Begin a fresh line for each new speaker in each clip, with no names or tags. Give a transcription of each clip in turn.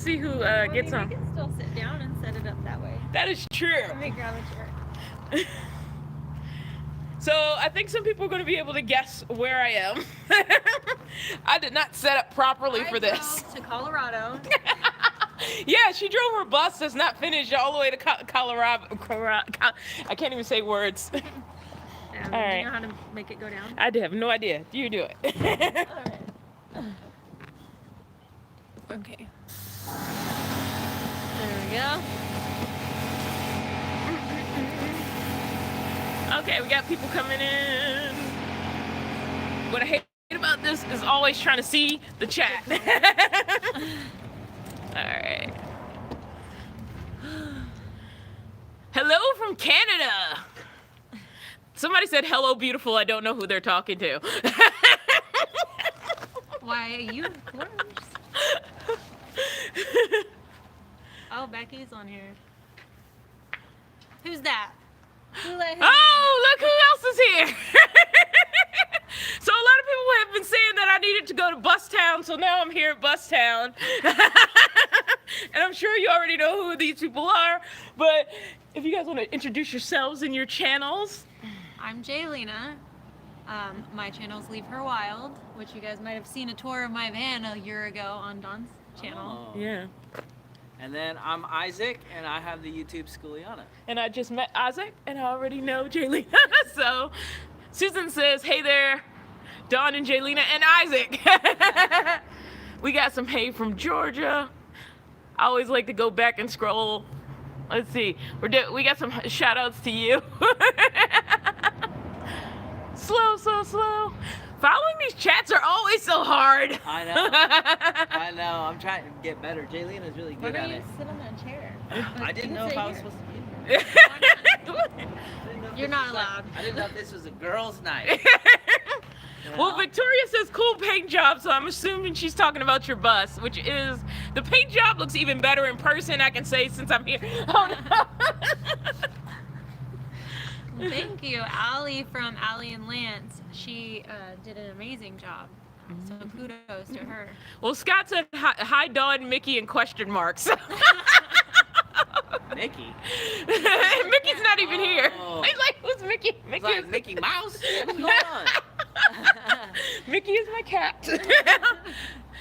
see who gets on.
We can still sit down and set it up that way.
That is true.
Let me grab a chair.
So I think some people are going to be able to guess where I am. I did not set up properly for this.
To Colorado.
Yeah, she drove her bus that's not finished all the way to Colorado. I can't even say words.
All
right.
Do you know how to make it go down?
I have no idea. You do it.
All right.
Okay.
There we go.
Okay, we got people coming in. What I hate about this is always trying to see the chat. Alright. Hello from Canada. Somebody said hello beautiful. I don't know who they're talking to.
Why, you of course. Oh, Becky's on here. Who's that? Who let him
Oh, look who else is here. So a lot of people have been saying that I needed to go to Bustown, so now I'm here at Bustown. And I'm sure you already know who these people are, but if you guys want to introduce yourselves and your channels.
I'm Jaylena. My channel's Leave Her Wild, which you guys might have seen a tour of my van a year ago on Dawn's channel.
Oh.
Yeah.
And then I'm Isaac, and I have the YouTube Schooliana.
And I just met Isaac, and I already know Jaylena. So Susan says, hey there, Dawn and Jaylena and Isaac. We got some hey from Georgia. I always like to go back and scroll. Let's see. We got some shout outs to you. Slow. Following these chats are always so hard.
I know. I'm trying to get better. Jaylena's really
Why
good
don't
at
you
it.
sit on that chair?
I didn't know if I was supposed to be in here.
You're not allowed.
I didn't know if this was a girls' night.
Well, Victoria says cool paint job, so I'm assuming she's talking about your bus, which is, the paint job looks even better in person, I can say, since I'm here. Oh, no.
Thank you. Allie from Allie and Lance. She did an amazing job. So kudos to her.
Well, Scott said hi, Dawn, Mickey, and question marks.
Mickey?
Mickey's not even here.
Oh.
He's like, who's Mickey?
It's like Mickey Mouse? What's going on?
Mickey is my cat.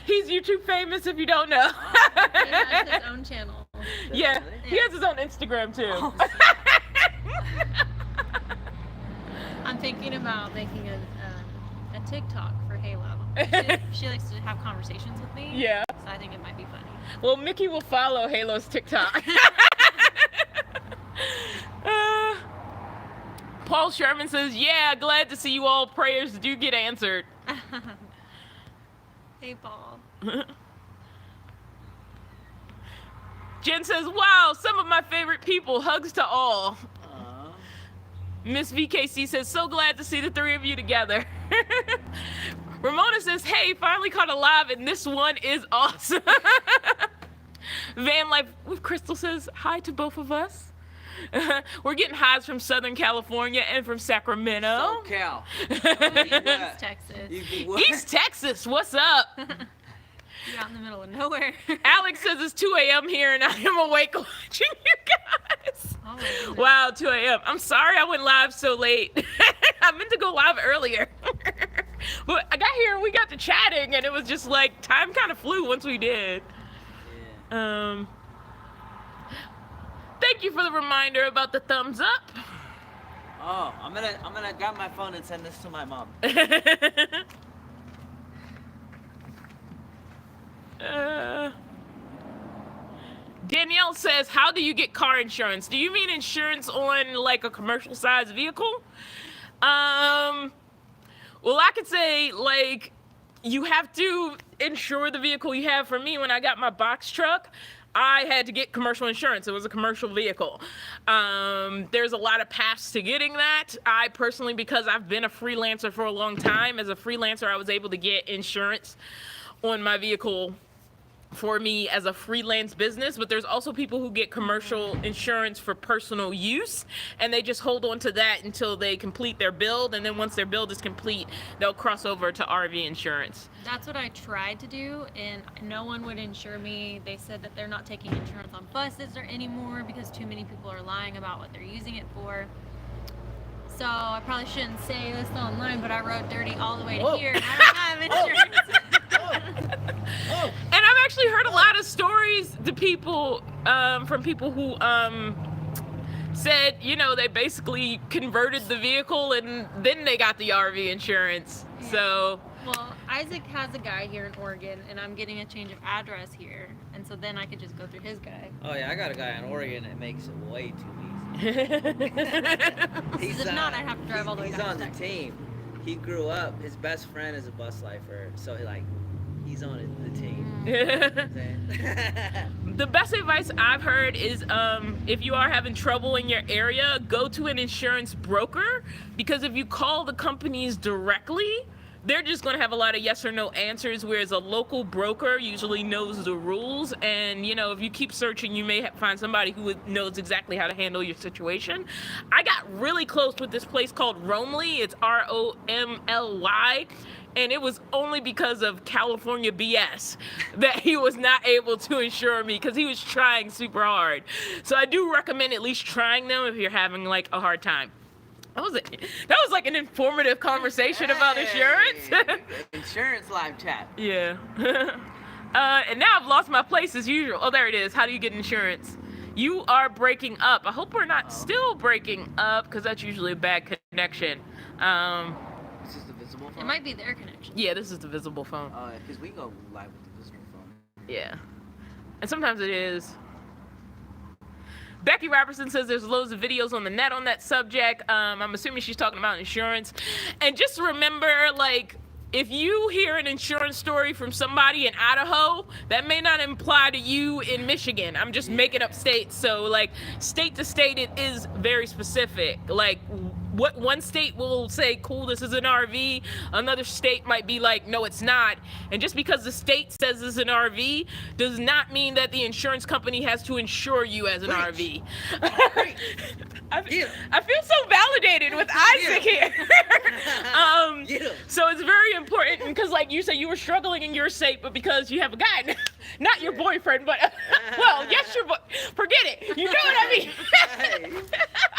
He's YouTube famous if you don't know.
He has his own channel.
Yeah, he has his own Instagram too.
Oh,
I'm thinking about making a TikTok for Halo. She likes to have conversations with me.
Yeah.
So I think it might be funny.
Well, Mickey will follow Halo's TikTok. Paul Sherman says, yeah, glad to see you all. Prayers do get answered.
Hey, Paul.
Jen says, wow, some of my favorite people. Hugs to all. Miss VKC says, so glad to see the three of you together. Ramona says, hey, finally caught a live, and this one is awesome. Vanlife with Crystal says, hi to both of us. We're getting highs from Southern California and from Sacramento.
SoCal.
East Texas.
East Texas, what's up?
You're out in the middle of nowhere.
Alex says it's 2 a.m. here and I am awake watching you guys.
Oh, my goodness.
Wow, 2 a.m. I'm sorry I went live so late. I meant to go live earlier. But I got here and we got to chatting and it was just like time kind of flew once we did.
Yeah.
Thank you for the reminder about the thumbs up.
Oh, I'm gonna grab my phone and send this to my mom.
Danielle says, how do you get car insurance? Do you mean insurance on like a commercial size vehicle? Well, I could say like you have to insure the vehicle you have. For me, when I got my box truck, I had to get commercial insurance. It was a commercial vehicle. There's a lot of paths to getting that. I personally, because I've been a freelancer for a long time, as a freelancer, I was able to get insurance on my vehicle for me as a freelance business, but there's also people who get commercial insurance for personal use, and they just hold on to that until they complete their build, and then once their build is complete, they'll cross over to RV insurance.
That's what I tried to do, and no one would insure me. They said that they're not taking insurance on buses or anymore because too many people are lying about what they're using it for. So I probably shouldn't say this online, but I rode dirty all the way to here, and I don't have insurance.
And I've actually heard a lot of stories to people, from people who said, you know, they basically converted the vehicle and then they got the RV insurance.
Yeah.
So,
Well, Isaac has a guy here in Oregon, and I'm getting a change of address here, and so then I could just go through his guy.
Oh yeah, I got a guy in Oregon that makes it way too easy.
If not, I'd have to drive all the way
He's
down
on
to
the
Texas.
team. He grew up. His best friend is a bus lifer, so he's on the team. You know what I'm saying?
the best advice I've heard is, if you are having trouble in your area, go to an insurance broker, because if you call the companies directly, they're just going to have a lot of yes or no answers, whereas a local broker usually knows the rules. And, you know, if you keep searching, you may find somebody who knows exactly how to handle your situation. I got really close with this place called Romley. It's Romly. And it was only because of California BS that he was not able to insure me, because he was trying super hard. So I do recommend at least trying them if you're having like a hard time. That was like an informative conversation about insurance.
Insurance live chat.
Yeah. And now I've lost my place as usual. Oh, there it is. How do you get insurance? You are breaking up. I hope we're not still breaking up, because that's usually a bad connection.
This is the visible phone.
It might be their connection.
Yeah, this is the visible phone.
Oh, because we go live with the visible phone.
Yeah. And sometimes it is. Becky Robertson says there's loads of videos on the net on that subject. I'm assuming she's talking about insurance. And just remember, like, if you hear an insurance story from somebody in Idaho, that may not apply to you in Michigan. I'm just making up states. So, like, state to state, it is very specific. Like, what one state will say, cool, this is an RV. Another state might be like, no, it's not. And just because the state says it's an RV does not mean that the insurance company has to insure you as an RV. I feel so validated with Isaac here. So it's very important, because like you said, you were struggling in your state, but because you have a guy, not your boyfriend, but well, yes, your forget it. You know what I mean?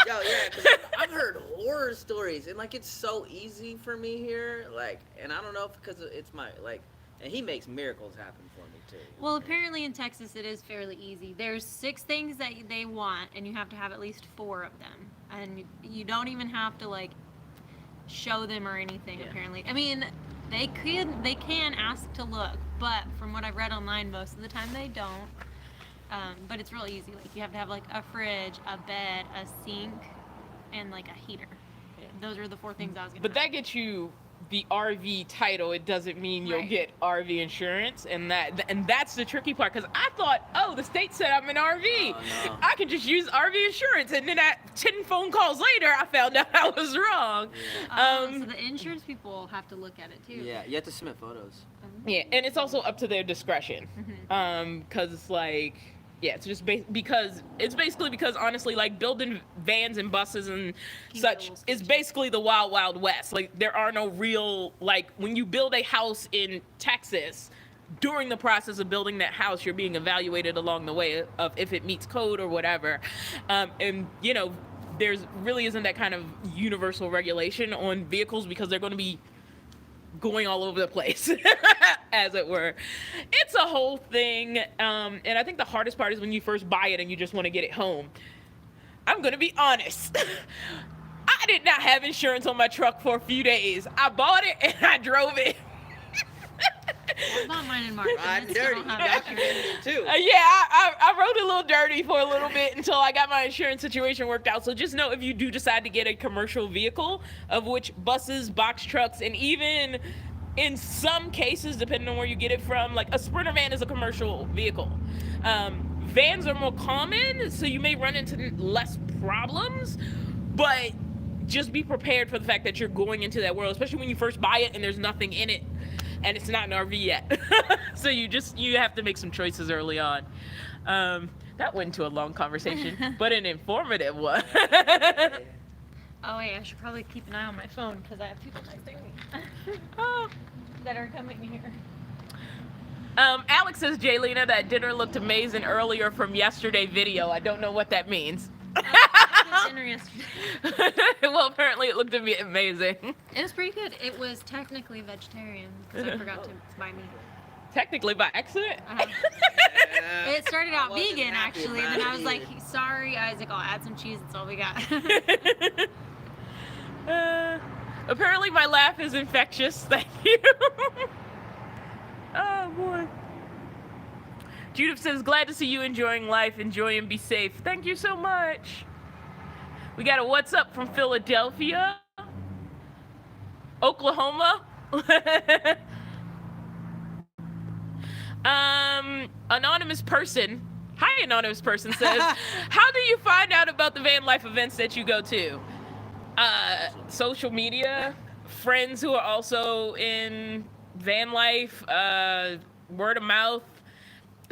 Yo, yeah, 'cause I've heard horror stories, and like it's so easy for me here, like, and I don't know if because it's my like, and he makes miracles happen for me too.
Well, apparently in Texas it is fairly easy. There's 6 things that they want, and you have to have at least 4 of them. And you don't even have to like show them or anything. Apparently, I mean, they can ask to look, but from what I've read online, most of the time they don't. But it's real easy. Like, you have to have like a fridge, a bed, a sink, and like a heater. Those are the 4 things I was gonna.
But that gets you the RV title. It doesn't mean you'll get RV insurance, and that's the tricky part, because I thought, oh, the state said I'm an RV.
Oh, no.
I can just use RV insurance, and then 10 phone calls later, I found out I was wrong.
So the insurance people have to look at it too.
Yeah, you have to submit photos.
Yeah, and it's also up to their discretion, because it's like, yeah, it's just because honestly, like, building vans and buses and such is basically the wild, wild west. Like, there are no real, like, when you build a house in Texas, during the process of building that house, you're being evaluated along the way of if it meets code or whatever. And, you know, there's really isn't that kind of universal regulation on vehicles, because they're going to be going all over the place, as it were. It's a whole thing, and I think the hardest part is when you first buy it and you just want to get it home. I'm gonna be honest. I did not have insurance on my truck for a few days. I bought it and I drove it.
I bought mine in March.
Ride
and it still
dirty.
don't have insurance.
Too.
I rode a little dirty for a little bit until I got my insurance situation worked out. So just know, if you do decide to get a commercial vehicle, of which buses, box trucks, and even in some cases, depending on where you get it from, like a Sprinter van is a commercial vehicle. Vans are more common, so you may run into less problems, but just be prepared for the fact that you're going into that world, especially when you first buy it and there's nothing in it. and it's not an RV yet. So you have to make some choices early on. That went into a long conversation, but an informative one.
Oh wait, I should probably keep an eye on my phone because I have people texting me
Oh.
that are coming here.
Alex says, Jaylena, that dinner looked amazing earlier from yesterday video. I don't know what that means.
I had dinner yesterday.
Well, apparently it looked amazing.
It was pretty good. It was technically vegetarian because I forgot to buy meat.
Technically by accident.
It started out
wasn't
vegan
happy
actually,
about
and then I
it
was like,
either.
sorry, Isaac, I'll add some cheese. That's all we got.
Apparently my laugh is infectious. Thank you. Oh boy. Judith says, glad to see you enjoying life. Enjoy and be safe. Thank you so much. We got a what's up from Philadelphia, Oklahoma. Anonymous person. Hi, anonymous person says, how do you find out about the van life events that you go to? Social media, friends who are also in van life, word of mouth.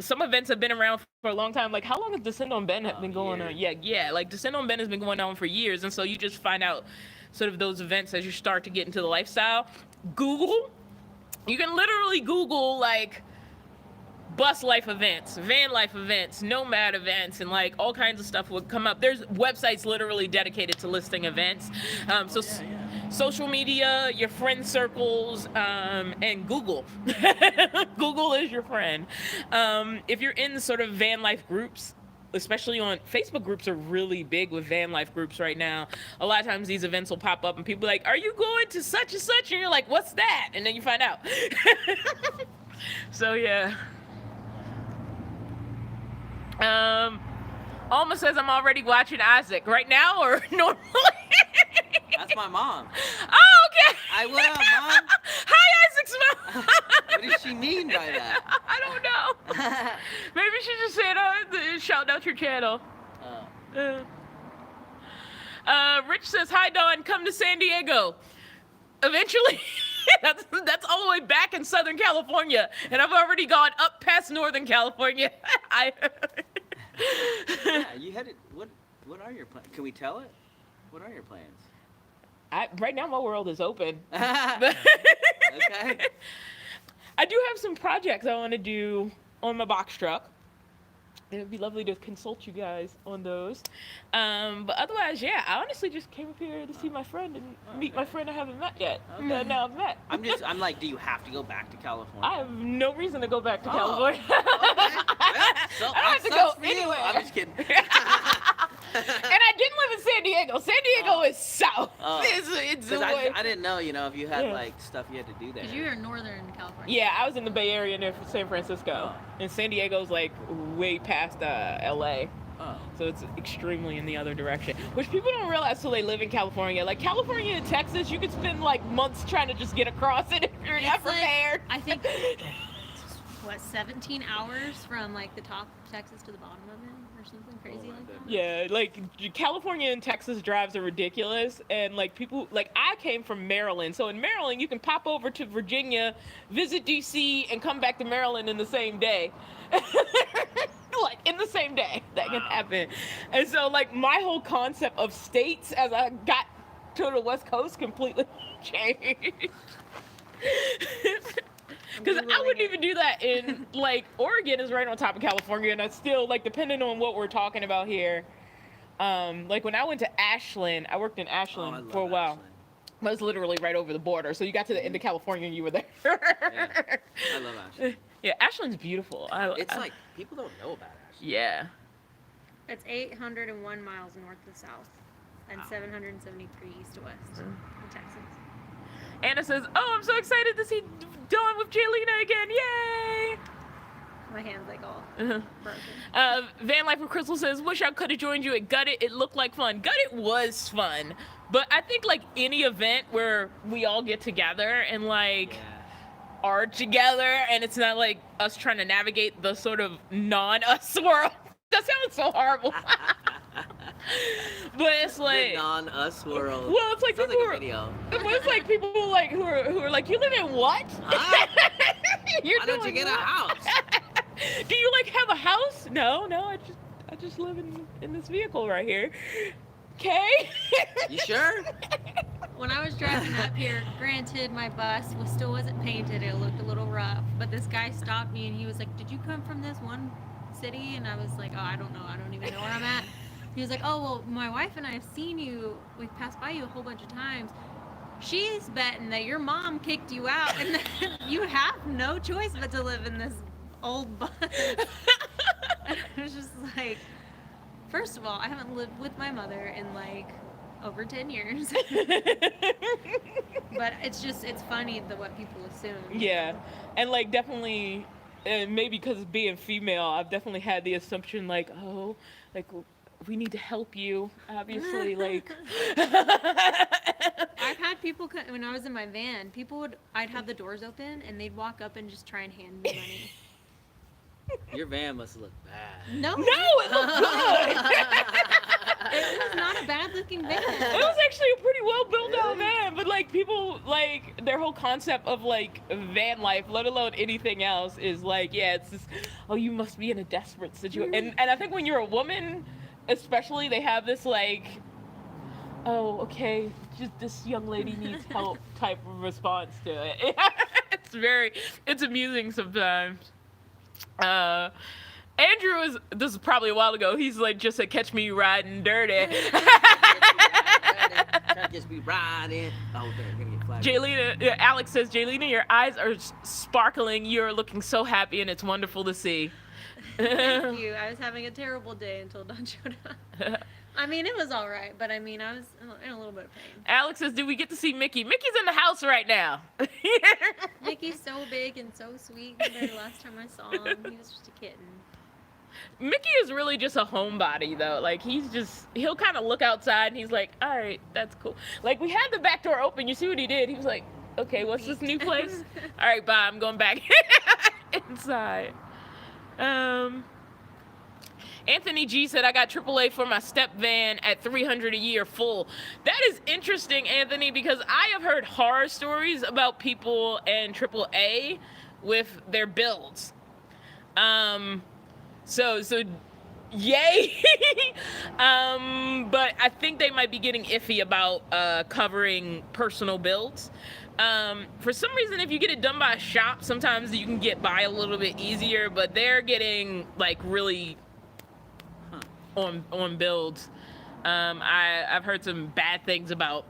Some events have been around for a long time. Like, how long has Descend on Ben been going on? Yeah. Like, Descend on Ben has been going on for years, and so you just find out sort of those events as you start to get into the lifestyle. Google. You can literally Google, like, bus life events, van life events, nomad events, and like all kinds of stuff would come up. There's websites literally dedicated to listing events. Social media, your friend circles, and Google. Google is your friend. If you're in sort of van life groups, especially on Facebook, groups are really big with van life groups right now. A lot of times these events will pop up and people are like, are you going to such and such? And you're like, what's that? And then you find out. So yeah. Alma says, I'm already watching Isaac right now or normally.
That's my mom.
Oh, okay.
What up, Mom?
Hi, Isaac's mom.
What does she mean by that?
I don't know. Maybe she just said, shout out your channel. Rich says, hi, Dawn, come to San Diego. Eventually. That's all the way back in Southern California, and I've already gone up past Northern California.
Yeah, you had it. What are your plans? Can we tell it? What are your plans?
Right now, my world is open.
Okay.
I do have some projects I want to do on my box truck. It would be lovely to consult you guys on those. But otherwise, yeah, I honestly just came up here to see my friend and meet my friend I haven't met yet.
Okay.
That now I've met.
I'm like, do you have to go back to California?
I have no reason to go back to California.
So,
I have to go anywhere.
I'm just kidding.
And I didn't live in San Diego. San Diego is south. It's away.
I didn't know, if you had like stuff you had to do there.
Because you're in Northern California.
Yeah, I was in the Bay Area near San Francisco. And San Diego's like way past LA.
Oh.
So it's extremely in the other direction. Which people don't realize till they live in California. Like California and Texas, you could spend like months trying to just get across it if you're not prepared.
I think, 17 hours from like the top of Texas to the bottom of it or something crazy like that?
Yeah, like California and Texas drives are ridiculous, and like people, like I came from Maryland, so in Maryland you can pop over to Virginia, visit DC, and come back to Maryland in the same day. Like in the same day, that can happen. And so like my whole concept of states as I got to the West Coast completely changed. Because I wouldn't even do that in, like, Oregon is right on top of California, and I still, like, depending on what we're talking about here, like, when I went to Ashland, I worked in Ashland for a while.
Ashland.
But it's literally right over the border, so you got to the end of California and you were there.
Yeah, I love Ashland.
Yeah, Ashland's beautiful.
It's like, people don't know about Ashland.
Yeah.
It's 801 miles north to south and 773 east to west in Texas.
Anna says, oh, I'm so excited to see Dawn with Jaylena again. Yay!
My hand's like all broken.
Van Life with Crystal says, wish I could have joined you at Gutted. It looked like fun. Gutted was fun. But I think like any event where we all get together and like are together and it's not like us trying to navigate the sort of non-us world. That sounds so horrible. But it's
The
like,
non-us world.
well, it's like
Sounds
people
like a video.
Well, it's like people like who are like, you live in what?
Huh?
You're
Why don't you
doing
get a
what?
house?
Do you like have a house? No, I just live in this vehicle right here. Okay.
You sure?
When I was driving up here, granted my bus still wasn't painted, it looked a little rough, but this guy stopped me and he was like, did you come from this one city? And I was like, oh, I don't know, I don't even know where I'm at. He was like, oh, well, my wife and I have seen you, we've passed by you a whole bunch of times. She's betting that your mom kicked you out and that you have no choice but to live in this old bus. And I was just like, first of all, I haven't lived with my mother in like over 10 years. But it's funny what people assume.
Yeah, and like definitely, and maybe because being female, I've definitely had the assumption like, oh, like we need to help you, obviously, like.
I've had people when I was in my van, I'd have the doors open and they'd walk up and just try and hand me money.
Your van must look bad.
No,
No, it looked good.
it was not a bad looking van.
It was actually a pretty well built out van, but like people like their whole concept of like van life, let alone anything else, is like, yeah, it's just, oh, you must be in a desperate situation. And I think when you're a woman, especially, they have this like, oh, okay, just this young lady needs help type of response to it. It's amusing sometimes. Andrew this is probably a while ago, he's like just said, catch me riding dirty.
Can't just be riding. Oh, they're gonna get flagged.
Jaylina, Alex says, Jaylina, your eyes are sparkling. You're looking so happy, and it's wonderful to see.
Thank you. I was having a terrible day until Dawn showed up. I mean, it was all right, but I mean, I was in a little bit of pain.
Alex says, did we get to see Mickey? Mickey's in the house right now.
Mickey's so big and so sweet compared to last time I saw him. He was just a kitten.
Mickey is really just a homebody, though. Like, he'll kind of look outside, and he's like, all right, that's cool. Like, we had the back door open. You see what he did? He was like, okay, what's this new place? All right, bye. I'm going back inside. Anthony G said, I got AAA for my step van at $300 a year full. That is interesting, Anthony, because I have heard horror stories about people and AAA with their builds. So yay. But I think they might be getting iffy about covering personal builds. For some reason, if you get it done by a shop, sometimes you can get by a little bit easier, but they're getting like really on builds. I've heard some bad things about,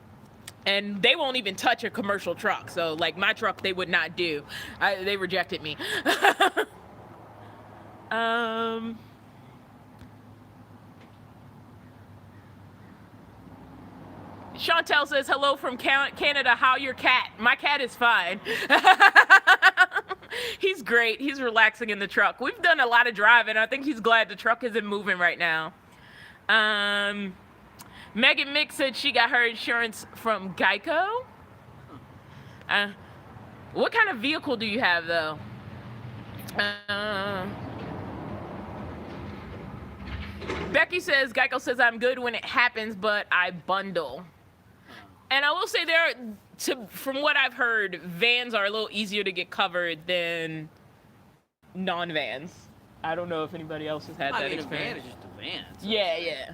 and they won't even touch a commercial truck. So like my truck, they would not do. They rejected me. Chantel says, hello from Canada. How your cat? My cat is fine. He's great. He's relaxing in the truck. We've done a lot of driving. I think he's glad the truck isn't moving right now. Megan Mick said she got her insurance from Geico. What kind of vehicle do you have, though? Becky says, Geico says, I'm good when it happens, but I bundle. And I will say from what I've heard, vans are a little easier to get covered than non-vans. I don't know if anybody else has had that experience.
A van is just a van. So
yeah.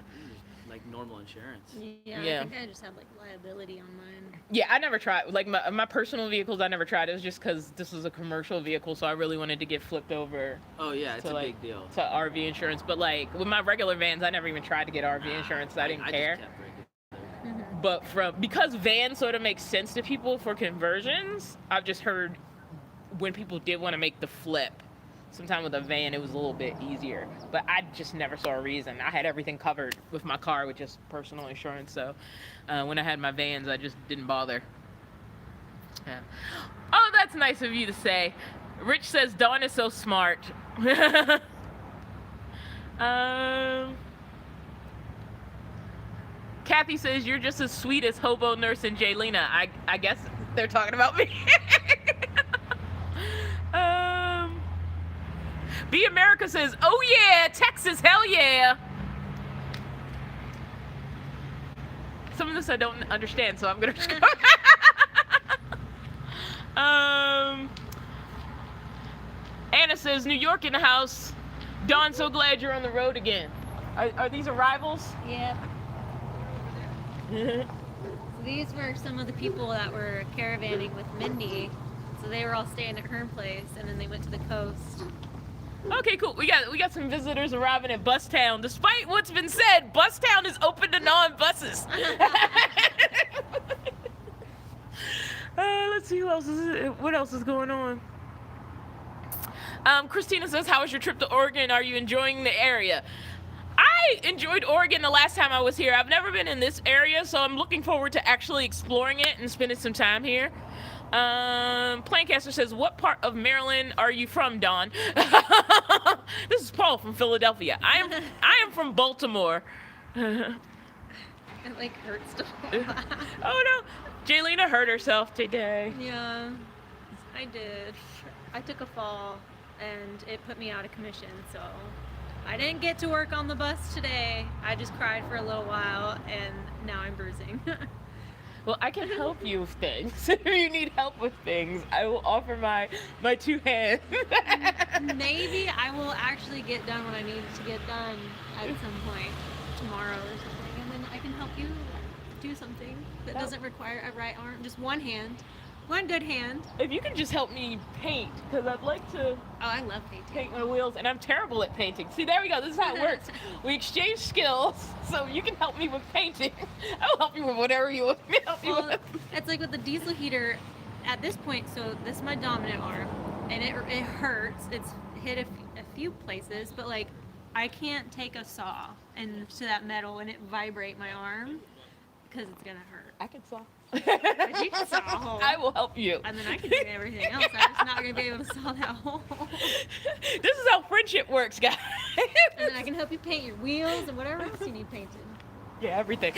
Like normal insurance.
Yeah, I think I just have like liability on mine.
Yeah, I never tried. Like my personal vehicles, I never tried. It was just because this was a commercial vehicle, so I really wanted to get flipped over.
Oh yeah, it's a big deal.
To RV insurance, but like with my regular vans, I never even tried to get RV insurance. I didn't care.
Just kept regular.
But because vans sort of makes sense to people for conversions, I've just heard when people did want to make the flip, sometime with a van, it was a little bit easier. But I just never saw a reason. I had everything covered with my car with just personal insurance. So when I had my vans, I just didn't bother. Yeah. Oh, that's nice of you to say. Rich says, Dawn is so smart. Kathy says, you're just as sweet as Hobo Nurse and Jaylina. I guess they're talking about me. Be America says, oh yeah, Texas, hell yeah. Some of this I don't understand, so I'm gonna just go. Anna says, New York in the house. Dawn, so glad you're on the road again. Are these arrivals?
Yep. So these were some of the people that were caravanning with Mindy. So they were all staying at her place, and then they went to the coast.
Okay, cool. We got some visitors arriving at Bustown. Despite what's been said, Bustown is open to non-buses. Let's see what else is going on. Christina says, how was your trip to Oregon? Are you enjoying the area? I enjoyed Oregon the last time I was here. I've never been in this area, so I'm looking forward to actually exploring it and spending some time here. Plancaster says, what part of Maryland are you from, Dawn? This is Paul from Philadelphia. I am from Baltimore.
It like hurts to
Oh no, Jaylena hurt herself today.
Yeah, I did. I took a fall and it put me out of commission, so I didn't get to work on the bus today. I just cried for a little while and now I'm bruising.
Well, I can help you with things. If you need help with things, I will offer my 2 hands.
Maybe I will actually get done what I need to get done at some point tomorrow or something, and then I can help you do something that doesn't require a right arm, just one hand, one good hand.
If you can just help me paint, because I'd like to
Oh, I love painting.
paint my wheels, and I'm terrible at painting. See, there we go. This is how it works. We exchange skills, so you can help me with painting. I will help you with whatever you want me to help you
Well,
with.
it's like with the diesel heater at this point, so this is my dominant arm, and it hurts. It's hit a few places, but like I can't take a saw and to that metal and it vibrate my arm because it's gonna hurt.
I can saw.
But you can saw a hole.
I will help you.
And then I can do everything else. I'm just not gonna be able to saw that hole.
This is how friendship works, guys.
And then I can help you paint your wheels and whatever else you need painted.
Yeah, everything.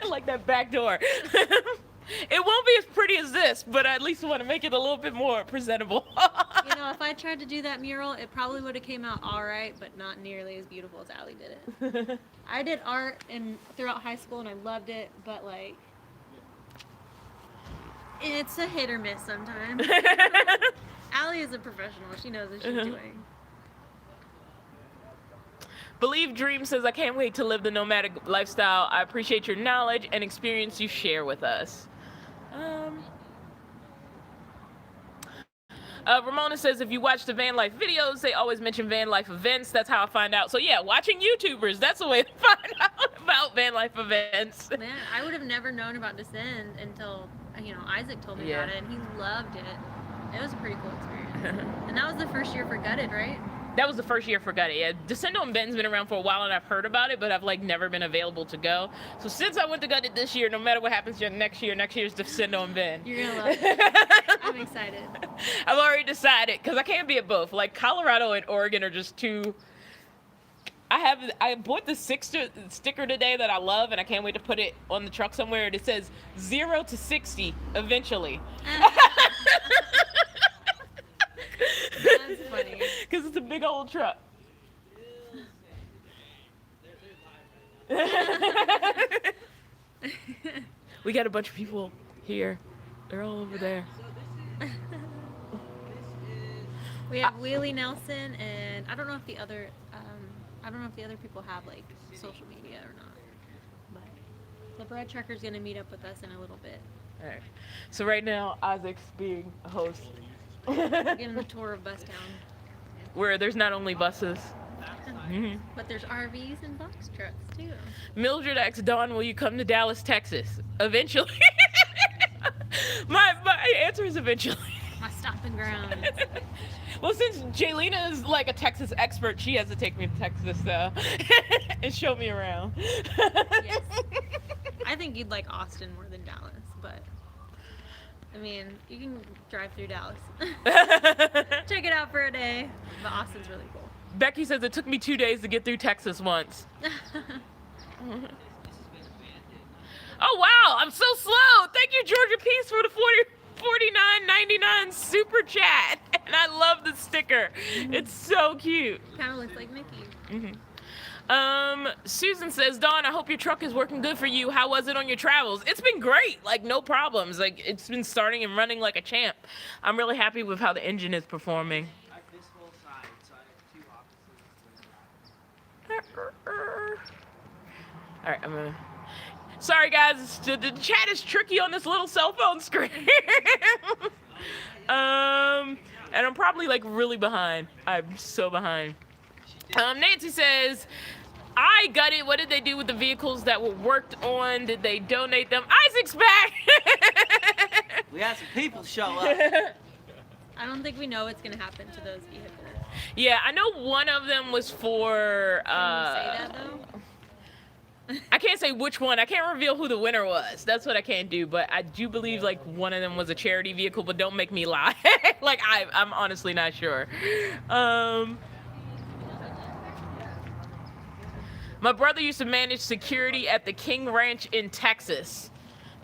Like that back door. It won't be as pretty as this, but I at least want to make it a little bit more presentable.
You know, if I tried to do that mural, it probably would have came out all right, but not nearly as beautiful as Allie did it. I did art throughout high school and I loved it, but like, it's a hit or miss sometimes. Allie is a professional. She knows what she's doing.
Believe Dream says, I can't wait to live the nomadic lifestyle. I appreciate your knowledge and experience you share with us. Ramona says, if you watch the van life videos, they always mention van life events. That's how I find out. So yeah, watching YouTubers, that's the way to find out about van life events.
Man, I would have never known about Descend until, you know, Isaac told me about it, and he loved it. It was a pretty cool experience. And that was the first year for Gutted, right?
That was the first year for Gutted. Yeah, Descendo and Ben's been around for a while, and I've heard about it, but I've like never been available to go. So since I went to Gutted this year, no matter what happens next year's Descendo and Ben.
You're gonna love it. I'm excited.
I've already decided, because I can't be at both. Like Colorado and Oregon are just too. I bought the sticker today that I love, and I can't wait to put it on the truck somewhere. And it says 0 to 60 eventually.
That's funny.
Because it's a big old truck. We got a bunch of people here. They're all over there.
We have Wheelie Nelson, and I don't know if the other people have like social media or not. But the bread trucker's gonna meet up with us in a little bit.
All right. So right now, Isaac's being a host.
Giving the tour of Bustown.
Where there's not only buses.
But there's RVs and box trucks too.
Mildred asks, Dawn, will you come to Dallas, Texas? Eventually. my answer is eventually.
My stomping ground.
Well, since Jaylena is like a Texas expert, she has to take me to Texas and show me around.
Yes. I think you'd like Austin more than Dallas, but I mean, you can drive through Dallas. Check it out for a day. But Austin's really cool.
Becky says it took me 2 days to get through Texas once. Oh wow, I'm so slow. Thank you, Georgia Peace, for the $49.99 super chat. And I love the sticker. It's so cute.
Kind of looks like Mickey.
Susan says, Dawn, I hope your truck is working good for you. How was it on your travels? It's been great. Like, no problems. Like, it's been starting and running like a champ. I'm really happy with how the engine is performing.
I have this whole side, so I have two opposites.
All right, I'm gonna... Sorry, guys. The chat is tricky on this little cell phone screen. And I'm probably, like, really behind. I'm so behind. Nancy says, I got it. What did they do with the vehicles that were worked on? Did they donate them? Isaac's back!
We had some people show up.
I don't think we know what's gonna happen to those vehicles.
Yeah, I know one of them was for,
Can you say that though?
I can't say which one. I can't reveal who the winner was. That's what I can't do. But I do believe like one of them was a charity vehicle. But don't make me lie. Like I'm honestly not sure. My brother used to manage security at the King Ranch in Texas.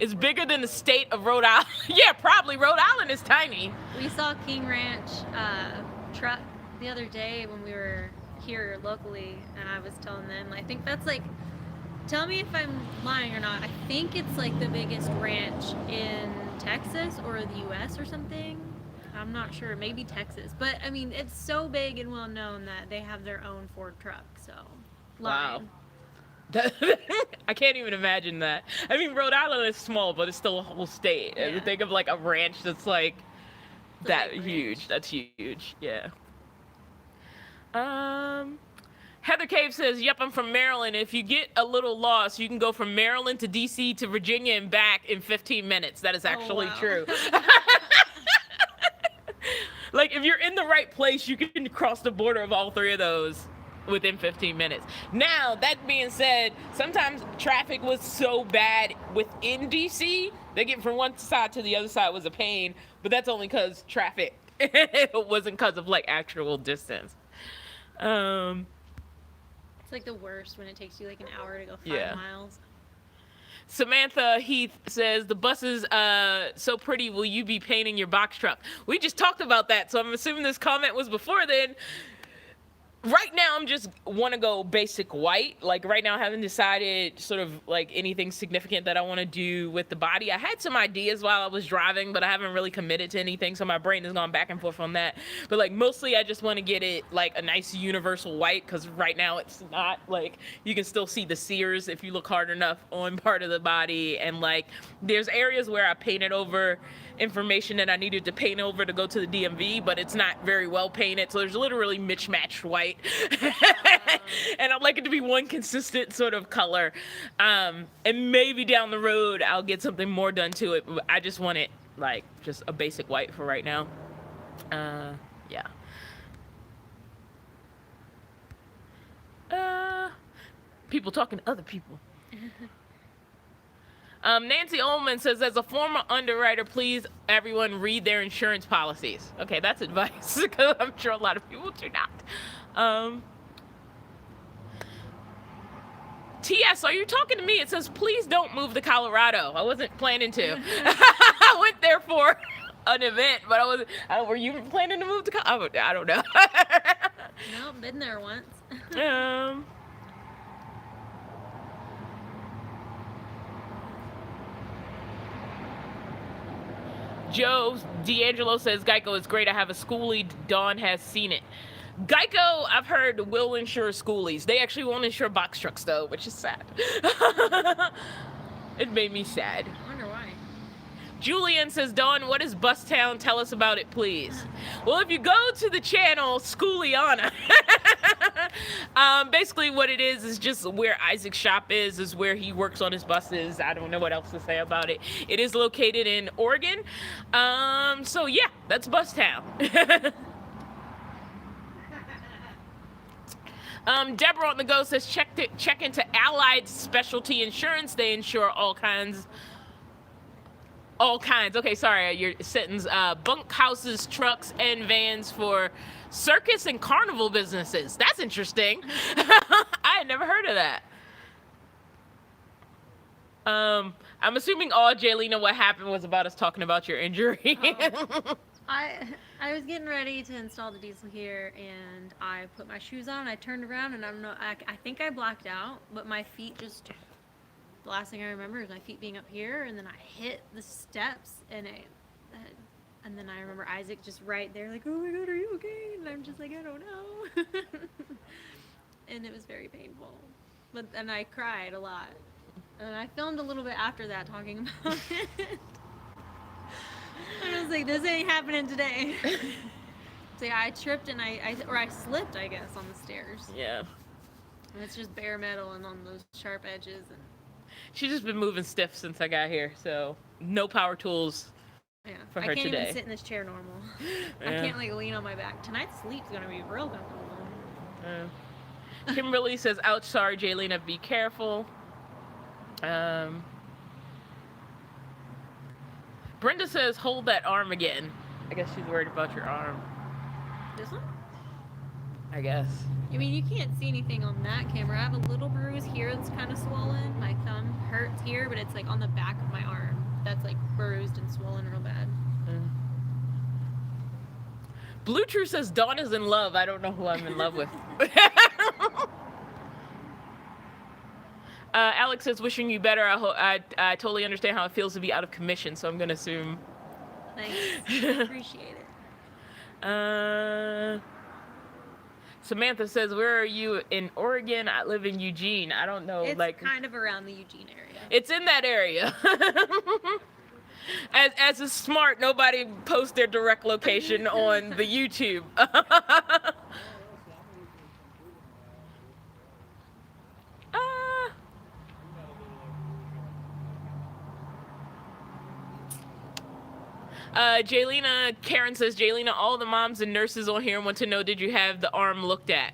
It's bigger than the state of Rhode Island. Yeah, probably. Rhode Island is tiny.
We saw King Ranch truck the other day when we were here locally, and I was telling them, I think that's like, tell me if I'm lying or not, I think it's like the biggest ranch in Texas or the US or something. I'm not sure, maybe Texas. But I mean, it's so big and well known that they have their own Ford truck, so.
Wow. I can't even imagine that. I mean, Rhode Island is small, but it's still a whole state. And you think of like a ranch that's like that huge. That's huge. Yeah. Heather Cave says, yep, I'm from Maryland. If you get a little lost, you can go from Maryland to DC to Virginia and back in 15 minutes. That is actually true. Like, if you're in the right place, you can cross the border of all three of those within 15 minutes. Now, that being said, sometimes traffic was so bad within DC that getting from one side to the other side was a pain, but that's only because traffic. It wasn't because of like actual distance.
It's like the worst when it takes you like an hour to go 5 miles.
Samantha Heath says, the bus is so pretty, will you be painting your box truck? We just talked about that, so I'm assuming this comment was before then. Right now, I'm just want to go basic white. Like right now, I haven't decided sort of like anything significant that I want to do with the body. I had some ideas while I was driving, but I haven't really committed to anything. So my brain has gone back and forth on that. But like mostly, I just want to get it like a nice universal white because right now it's not like you can still see the sears if you look hard enough on part of the body. And like there's areas where I painted over information that I needed to paint over to go to the DMV, but it's not very well painted, so there's literally mismatched white. And I'd like it to be one consistent sort of color, and maybe down the road I'll get something more done to it. I just want it like just a basic white for right now. Yeah. People talking to other people. Nancy Ullman says, as a former underwriter, please, everyone, read their insurance policies. Okay, that's advice, because I'm sure a lot of people do not. T.S., are you talking to me? It says, please don't move to Colorado. I wasn't planning to. I went there for an event, but were you planning to move to Colorado? I don't know.
No, been there once.
Joe D'Angelo says, Geico is great. I have a schoolie. Dawn has seen it. Geico, I've heard, will insure schoolies. They actually won't insure box trucks, though, which is sad. It made me sad.
I wonder why.
Julian says, Dawn, what is Bustown? Tell us about it, please. Well, if you go to the channel, Schooliana, basically what it is just where Isaac's shop is where he works on his buses. I don't know what else to say about it. It is located in Oregon. So yeah, that's Bustown. Deborah on the go says, check into Allied Specialty Insurance. They insure all kinds. Okay, sorry, your sentence. Bunk houses, trucks, and vans for circus and carnival businesses. That's interesting. I had never heard of that. I'm assuming all Jaylina, what happened was about us talking about your injury.
I was getting ready to install the diesel here, and I put my shoes on. I turned around, and I don't know. I think I blacked out, but my feet just. The last thing I remember is my feet being up here, and then I hit the steps, and then I remember Isaac just right there, like, "Oh my God, are you okay?" And I'm just like, "I don't know," and it was very painful. And I cried a lot, and I filmed a little bit after that talking about it. And I was like, "This ain't happening today." So yeah, I tripped and I slipped, I guess, on the stairs.
Yeah.
And it's just bare metal and on those sharp edges. And
She's just been moving stiff since I got here, so no power tools
yeah,
for her
I can't
today.
even sit in this chair normal. I
Yeah.
can't like lean on my back. Tonight's sleep's gonna be real comfortable.
Kimberly says, ouch, sorry, Jaylina, be careful. Brenda says, hold that arm again. I guess she's worried about your arm.
This one?
I guess.
I mean, you can't see anything on that camera. I have a little bruise here that's kind of swollen. My thumb hurts here, but it's like on the back of my arm. That's like bruised and swollen real bad.
Blue True says, Dawn is in love. I don't know who I'm in love with. Alex says, wishing you better. I totally understand how it feels to be out of commission, so I'm going to assume.
Thanks. Appreciate it.
Samantha says, where are you in Oregon? I live in Eugene. I don't know.
It's
like
kind of around the Eugene area.
It's in that area. As is smart, nobody posts their direct location on the YouTube. Jaylina, Karen says, Jaylina, all the moms and nurses on here want to know, did you have the arm looked at?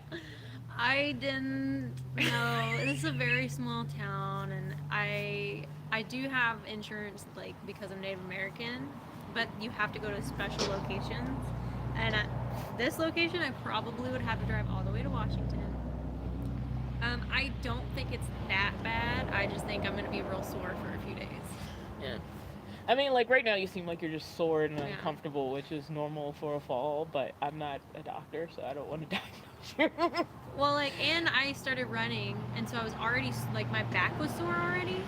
I didn't know. This is a very small town, and I do have insurance, like, because I'm Native American, but you have to go to special locations. And at this location, I probably would have to drive all the way to Washington. I don't think it's that bad. I just think I'm going to be real sore for a few days.
Yeah. I mean, like, right now you seem like you're just sore and
Yeah.
uncomfortable, which is normal for a fall, but I'm not a doctor, so I don't want to diagnose you.
Well, like, and I started running, and so I was already, like, my back was sore already.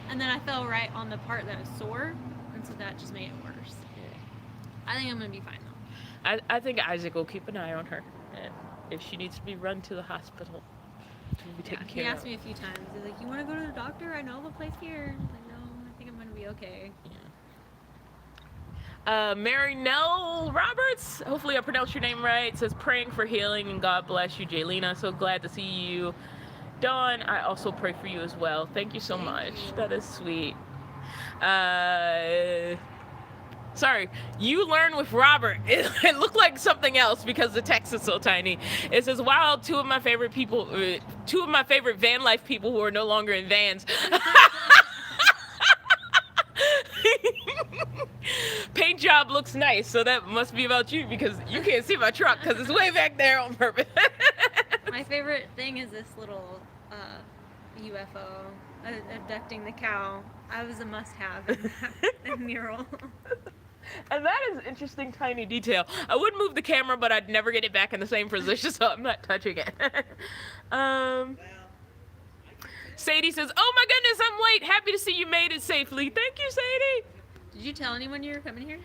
And then I fell right on the part that was sore, and so that just made it worse.
Yeah.
I think I'm going to be fine, though.
I think Isaac will keep an eye on her, and if she needs to be run to the hospital, she'll be taken
He
care of.
asked me a few times. He's like, "You want to go to the doctor? I know of a place here." I was like, "No, I think I'm gonna be okay."
Mary Nell Roberts, hopefully I pronounced your name right, says, praying for healing and God bless you, Jaylina. So glad to see you. Dawn, I also pray for you as well. Thank you so much. That is sweet. Sorry, you learn with Robert. It looked like something else because the text is so tiny. It says, wow, two of my favorite van life people who are no longer in vans. Paint job looks nice, so that must be about you because you can't see my truck because it's way back there on purpose.
My favorite thing is this little UFO abducting the cow. I was a must-have in that mural.
And that is interesting, tiny detail. I would move the camera, but I'd never get it back in the same position, so I'm not touching it. Sadie says, oh my goodness, I'm late. Happy to see you made it safely. Thank you, Sadie.
Did you tell anyone you were coming here?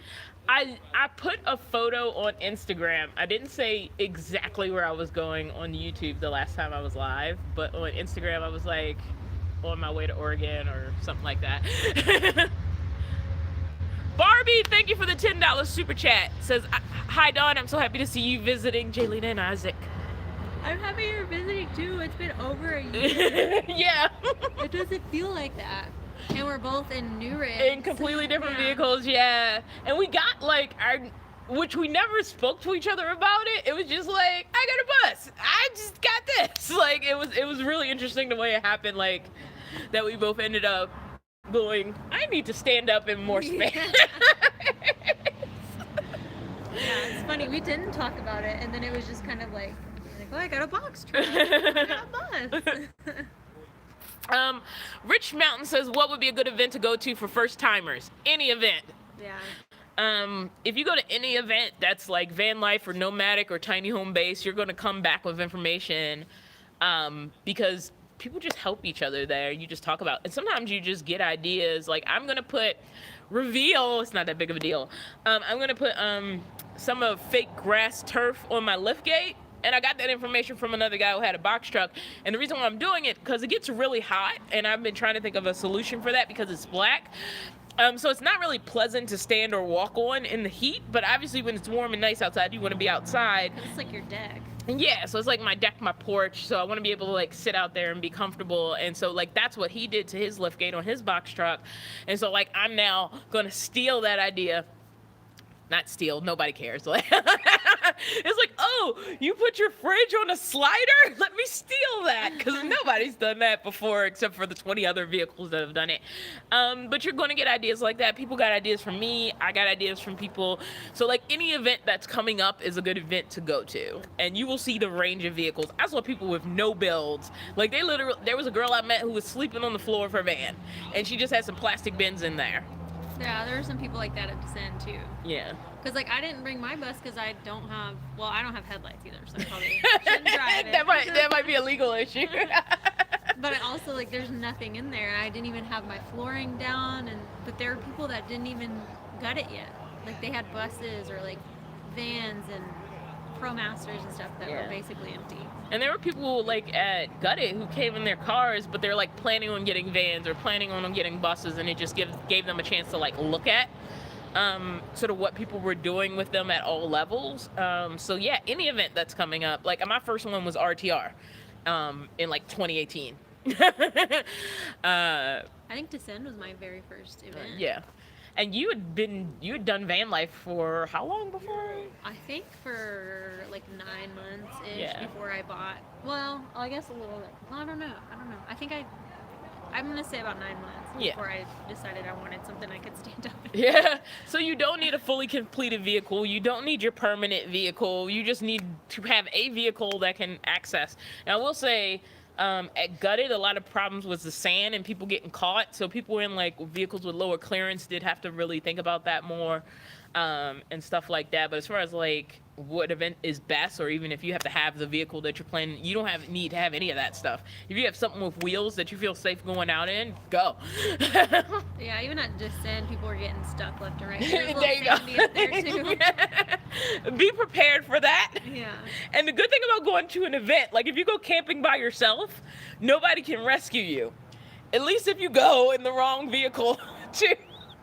I put a photo on Instagram. I didn't say exactly where I was going on YouTube the last time I was live, but on Instagram I was like on my way to Oregon or something like that. Barbie, thank you for the $10 super chat. Says, hi Dawn, I'm so happy to see you visiting Jaylina and Isaac.
I'm happy you're visiting too. It's been over a year.
Yeah.
It doesn't feel like that. And we're both in new rigs.
In completely different vehicles, yeah. And we got like which we never spoke to each other about it. It was just like, I got a bus. I just got this. Like it was really interesting the way it happened, like that we both ended up going, I need to stand up in more space.
Yeah, it's funny. We didn't talk about it, and then it was just kind of like oh, I got a box truck. I got a bus.
Rich Mountain says, what would be a good event to go to for first timers? Any event.
Yeah.
If you go to any event that's like Vanlife or Nomadic or Tiny Home Base, you're going to come back with information, because people just help each other there. You just talk about, and sometimes you just get ideas. Like I'm going to put reveal, it's not that big of a deal. I'm going to put some of fake grass turf on my lift gate. And I got that information from another guy who had a box truck. And the reason why I'm doing it, because it gets really hot, and I've been trying to think of a solution for that because it's black. So it's not really pleasant to stand or walk on in the heat, but obviously when it's warm and nice outside, you want to be outside.
It's like your deck.
And yeah, so it's like my deck, my porch, so I want to be able to like sit out there and be comfortable. And so like that's what he did to his liftgate on his box truck. And so like I'm now gonna steal that idea. Not steal, nobody cares. Like it's like, oh, you put your fridge on a slider? Let me steal that, because nobody's done that before except for the 20 other vehicles that have done it. But you're going to get ideas like that. People got ideas from me. I got ideas from people. So like any event that's coming up is a good event to go to, and you will see the range of vehicles. I saw people with no builds. Like they literally, there was a girl I met who was sleeping on the floor of her van, and she just had some plastic bins in there.
Yeah, there are some people like that at Descend too.
Yeah.
Because like I didn't bring my bus because I don't have headlights either, so I probably shouldn't drive it.
that might be a legal issue.
But I also like there's nothing in there, and I didn't even have my flooring down, but there were people that didn't even gut it yet. Like they had buses or like vans and ProMasters and stuff that were basically empty.
And there were people like at Gutted who came in their cars, but they're like planning on getting vans or planning on getting buses, and it just gave them a chance to like look at sort of what people were doing with them at all levels. So yeah, any event that's coming up, like my first one was RTR in like 2018.
I think Descend was my very first event.
Yeah. And you had done Vanlife for how long before?
I think for like 9 months-ish before I bought. Well, I guess a little bit. Well, I don't know. I'm gonna say about 9 months before I decided I wanted something I could stand up in.
Yeah. So you don't need a fully completed vehicle. You don't need your permanent vehicle. You just need to have a vehicle that can access. Now I will say, at Gutted, a lot of problems was the sand and people getting caught. So people in like vehicles with lower clearance did have to really think about that more, and stuff like that. But as far as like what event is best, or even if you have to have the vehicle that you're planning, you don't need to have any of that stuff. If you have something with wheels that you feel safe going out in, go.
Yeah, even at Descend, people were getting stuck left and right.
There you go.
Up there too.
Be prepared for that.
Yeah.
And the good thing about going to an event, like if you go camping by yourself, nobody can rescue you. At least if you go in the wrong vehicle to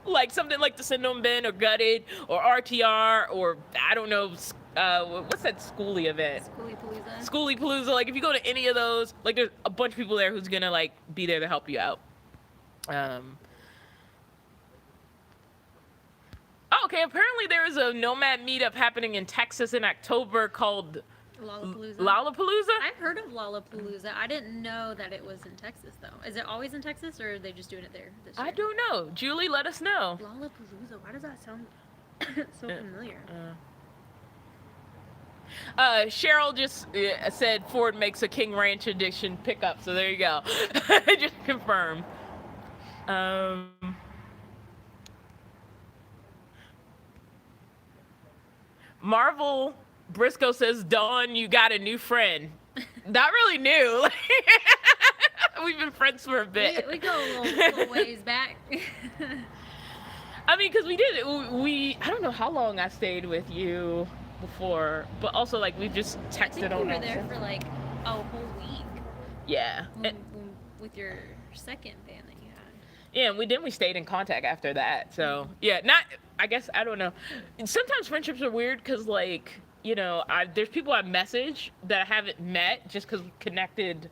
like something like the Syndrome Bin or Gutted or RTR or I don't know, what's that schooly event? Schooly Palooza. Like if you go to any of those, like there's a bunch of people there who's gonna like be there to help you out. Okay, apparently there is a Nomad meetup happening in Texas in October called Lollapalooza?
I've heard of Lollapalooza. I didn't know that it was in Texas, though. Is it always in Texas, or are they just doing it there this year?
I don't know. Julie, let us know.
Lollapalooza. Why does that sound so familiar?
Cheryl just said Ford makes a King Ranch edition pickup, so there you go. Just confirmed. Marvel Briscoe says, Dawn, you got a new friend. Not really new. We've been friends for a bit.
We go a little ways back.
I mean, because we did it. I don't know how long I stayed with you before, but also, like, we just texted on.
We were there for, like, a whole week.
Yeah.
With your second band that you had.
Yeah, and we stayed in contact after that. So, yeah, I guess, I don't know. Sometimes friendships are weird because, like, you know, there's people I message that I haven't met just because we connected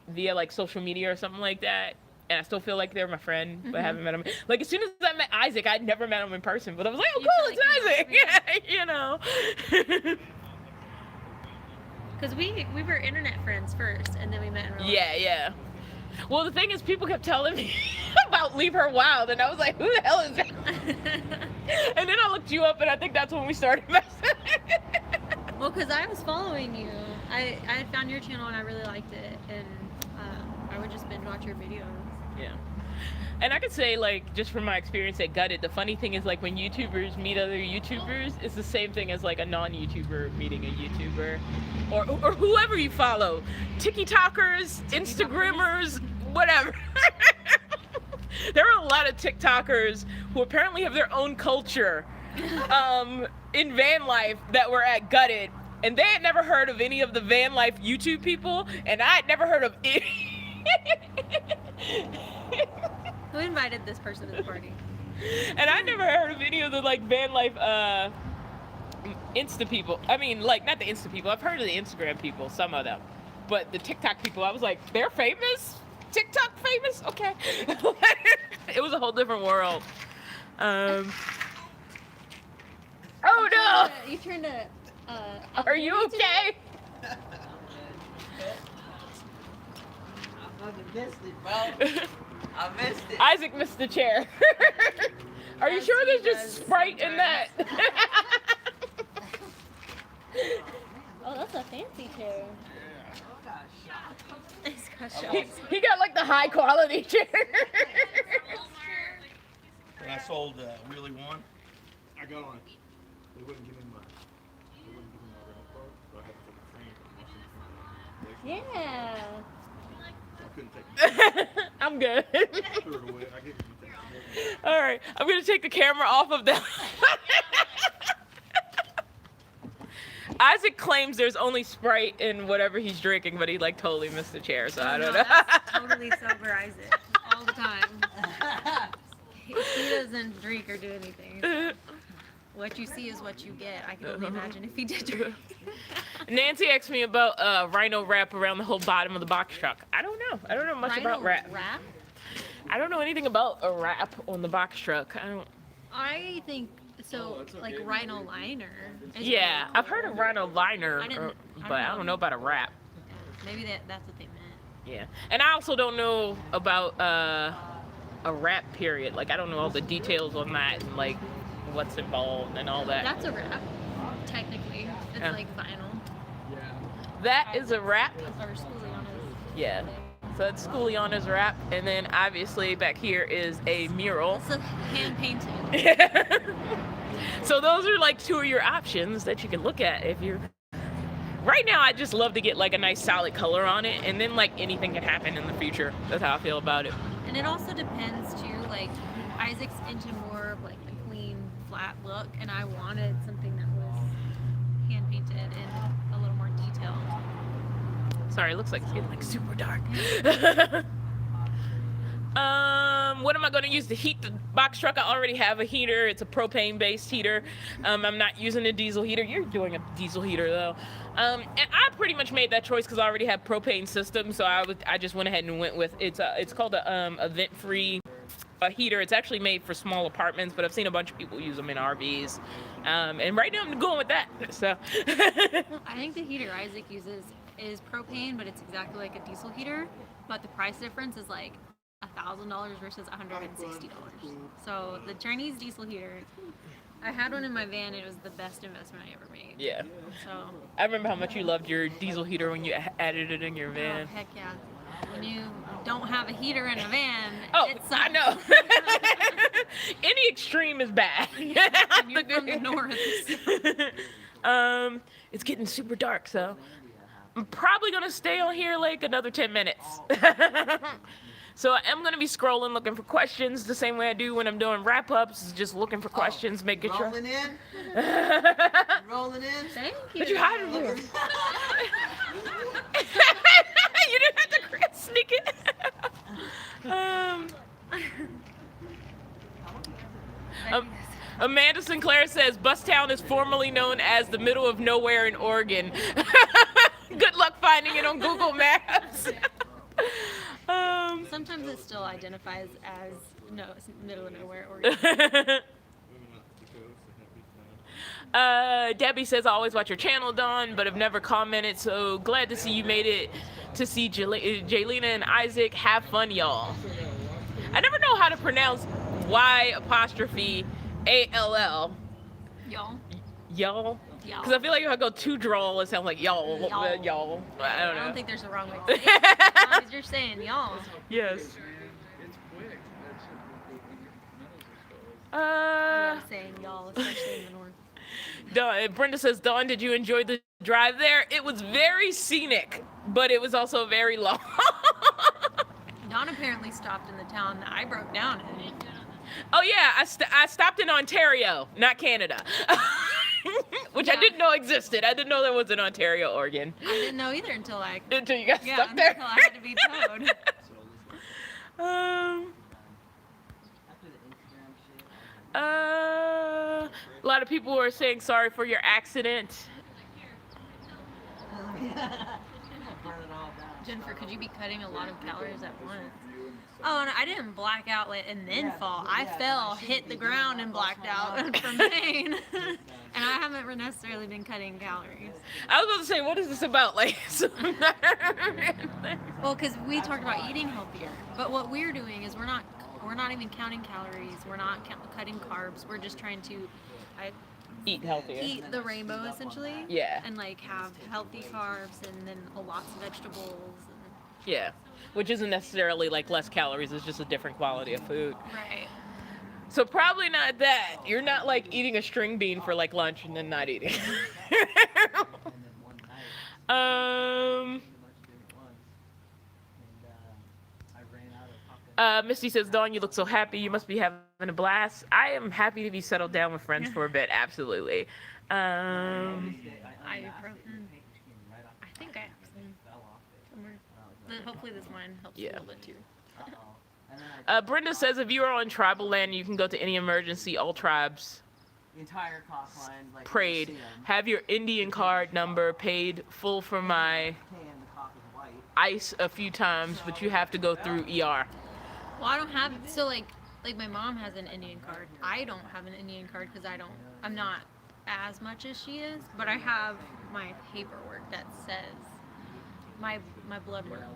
via, like, social media or something like that. And I still feel like they're my friend, but I haven't met him. Like, as soon as I met Isaac, I'd never met him in person. But I was like, oh, cool, it's Isaac. Yeah, you know.
Because we were internet friends first, and then we met in real life.
Yeah. Well, the thing is, people kept telling me about Leave Her Wild, and I was like, who the hell is that? And then I looked you up, and I think that's when we started messing.
Well, because I was following you. I had found your channel, and I really liked it, and I would just binge watch your videos.
Yeah. And I could say, like, just from my experience at Gutted, the funny thing is, like, when YouTubers meet other YouTubers, it's the same thing as, like, a non-YouTuber meeting a YouTuber. Or whoever you follow. TikTokers, Instagrammers, whatever. There are a lot of TikTokers who apparently have their own culture in van life that were at Gutted. And they had never heard of any of the van life YouTube people, and I had never heard of any.
Who invited this person to the party?
And I never heard of any of the like van life Insta people. I mean, like, not the Insta people. I've heard of the Instagram people, some of them. But the TikTok people, I was like, they're famous? TikTok famous? Okay. It was a whole different world. Oh no!
You turned to.
Are you okay?
I fucking missed it, bro. I missed it.
Isaac missed the chair. Are you
Yes,
sure
he
there's
does
just Sprite in that?
Oh, that's a fancy chair. It's got
He got like the high quality chair.
When I sold Wheelie One, I got on it. They wouldn't give me my rental car, so I had to take the train from Washington.
Yeah.
I couldn't take it.
I'm good.
Threw it away. I get you.
All right, I'm gonna take the camera off of that. Isaac claims there's only Sprite in whatever he's drinking, but he like totally missed the chair, so I don't know.
That's totally sober Isaac. All the time. He doesn't drink or do anything. What you see is what you get. I can only imagine if he did drink.
Nancy asked me about rhino wrap around the whole bottom of the box truck. I don't know. I don't know much about wrap. I don't know anything about a wrap on the box truck.
I think so. Like rhino liner. is
Yeah,
really
I've heard of
cool.
rhino liner,
I didn't-
but I don't know about a wrap.
Maybe that's what they meant.
Yeah, and I also don't know about a wrap period. Like, I don't know all the details on that and like what's involved and all that.
That's a wrap. Technically, it's
Yeah.
like vinyl
That is a wrap.
or Sculiana's.
Yeah. So that's Sculiana's wrap, and then obviously back here is a mural.
It's a hand painted.
So those are like two of your options that you can look at if you're. Right now, I just love to get like a nice solid color on it, and then like anything can happen in the future. That's how I feel about it.
And it also depends too. Like Isaac's into more of like the clean, flat look, and I wanted something that was hand painted and a little more detailed.
Sorry, it looks like it's getting like super dark. What am I going to use to heat the box truck? I already have a heater. It's a propane-based heater. I'm not using a diesel heater. You're doing a diesel heater though. And I pretty much made that choice because I already have propane system, so I just went ahead and went with it's called a vent-free heater. It's actually made for small apartments, but I've seen a bunch of people use them in RVs. And right now I'm going with that. So
I think the heater Isaac uses is propane, but it's exactly like a diesel heater, but the price difference is like $1,000 versus $160. So the Chinese diesel heater, I had one in my van. It was the best investment I ever made.
yeah,
So,
I remember how much you loved your diesel heater when you added it in your van.
oh, heck yeah. When you don't have a heater in a van,
Oh,
it
I
sucks.
know. Any extreme is bad.
And you're from the north.
It's getting super dark, so I'm probably gonna stay on here like another 10 minutes. So I am gonna be scrolling, looking for questions, the same way I do when I'm doing wrap-ups, just looking for questions, making sure.
Rolling in? Rolling in?
Thank you.
What you hiding for? You didn't have to sneak it. Amanda Sinclair says Bustown is formerly known as the middle of nowhere in Oregon. Good luck finding it on Google Maps.
Sometimes it still identifies as it's middle of nowhere or
Debbie says, I always watch your channel, Dawn, but have never commented, so glad to see you made it to see Jaylena and Isaac. Have fun, y'all. I never know how to pronounce Y''ALL.
y'all.
Y'all?
Y'all.
Because I feel like if I go too drawl, it sounds like y'all.
Y'all.
Y'all. I don't know.
think there's a wrong way to say it. As long as you're saying y'all.
Yes.
I love saying y'all, especially in the north.
Brenda says, Dawn, did you enjoy the drive there? It was very scenic, but it was also very long.
Dawn apparently stopped in the town that I broke down in.
Oh yeah, I stopped in Ontario, not Canada, which I didn't know existed. I didn't know there was an Ontario, Oregon.
I didn't know either until
you got stuck there.
Until I had to be towed.
A lot of people were saying sorry for your accident.
Jennifer, could you be cutting a lot of calories at once? Oh, no, I didn't black out and then fall. I fell, hit the ground, and blacked out from pain. And I haven't necessarily been cutting calories.
I was about to say, what is this about? Like,
well, because we talked about eating healthier, but what we're doing is we're not even counting calories. We're not cutting carbs. We're just trying to
eat healthier.
Eat the rainbow, essentially.
Yeah.
And like have healthy carbs and then lots of vegetables.
Yeah. Which isn't necessarily like less calories, it's just a different quality of food.
Right.
So probably not that. You're not like eating a string bean for like lunch and then not eating. Misty says, Dawn, you look so happy. You must be having a blast. I am happy to be settled down with friends for a bit. Absolutely.
I think I have some somewhere. Hopefully this one helps a little bit too.
Brenda says, if you are on tribal land, you can go to any emergency. All tribes
the entire cock line, like,
prayed. Have your Indian card number, paid full for my ice a few times, but you have to go through ER.
Well, I don't have, so like my mom has an Indian card. I don't have an Indian card because I'm not as much as she is, but I have my paperwork that says, my blood work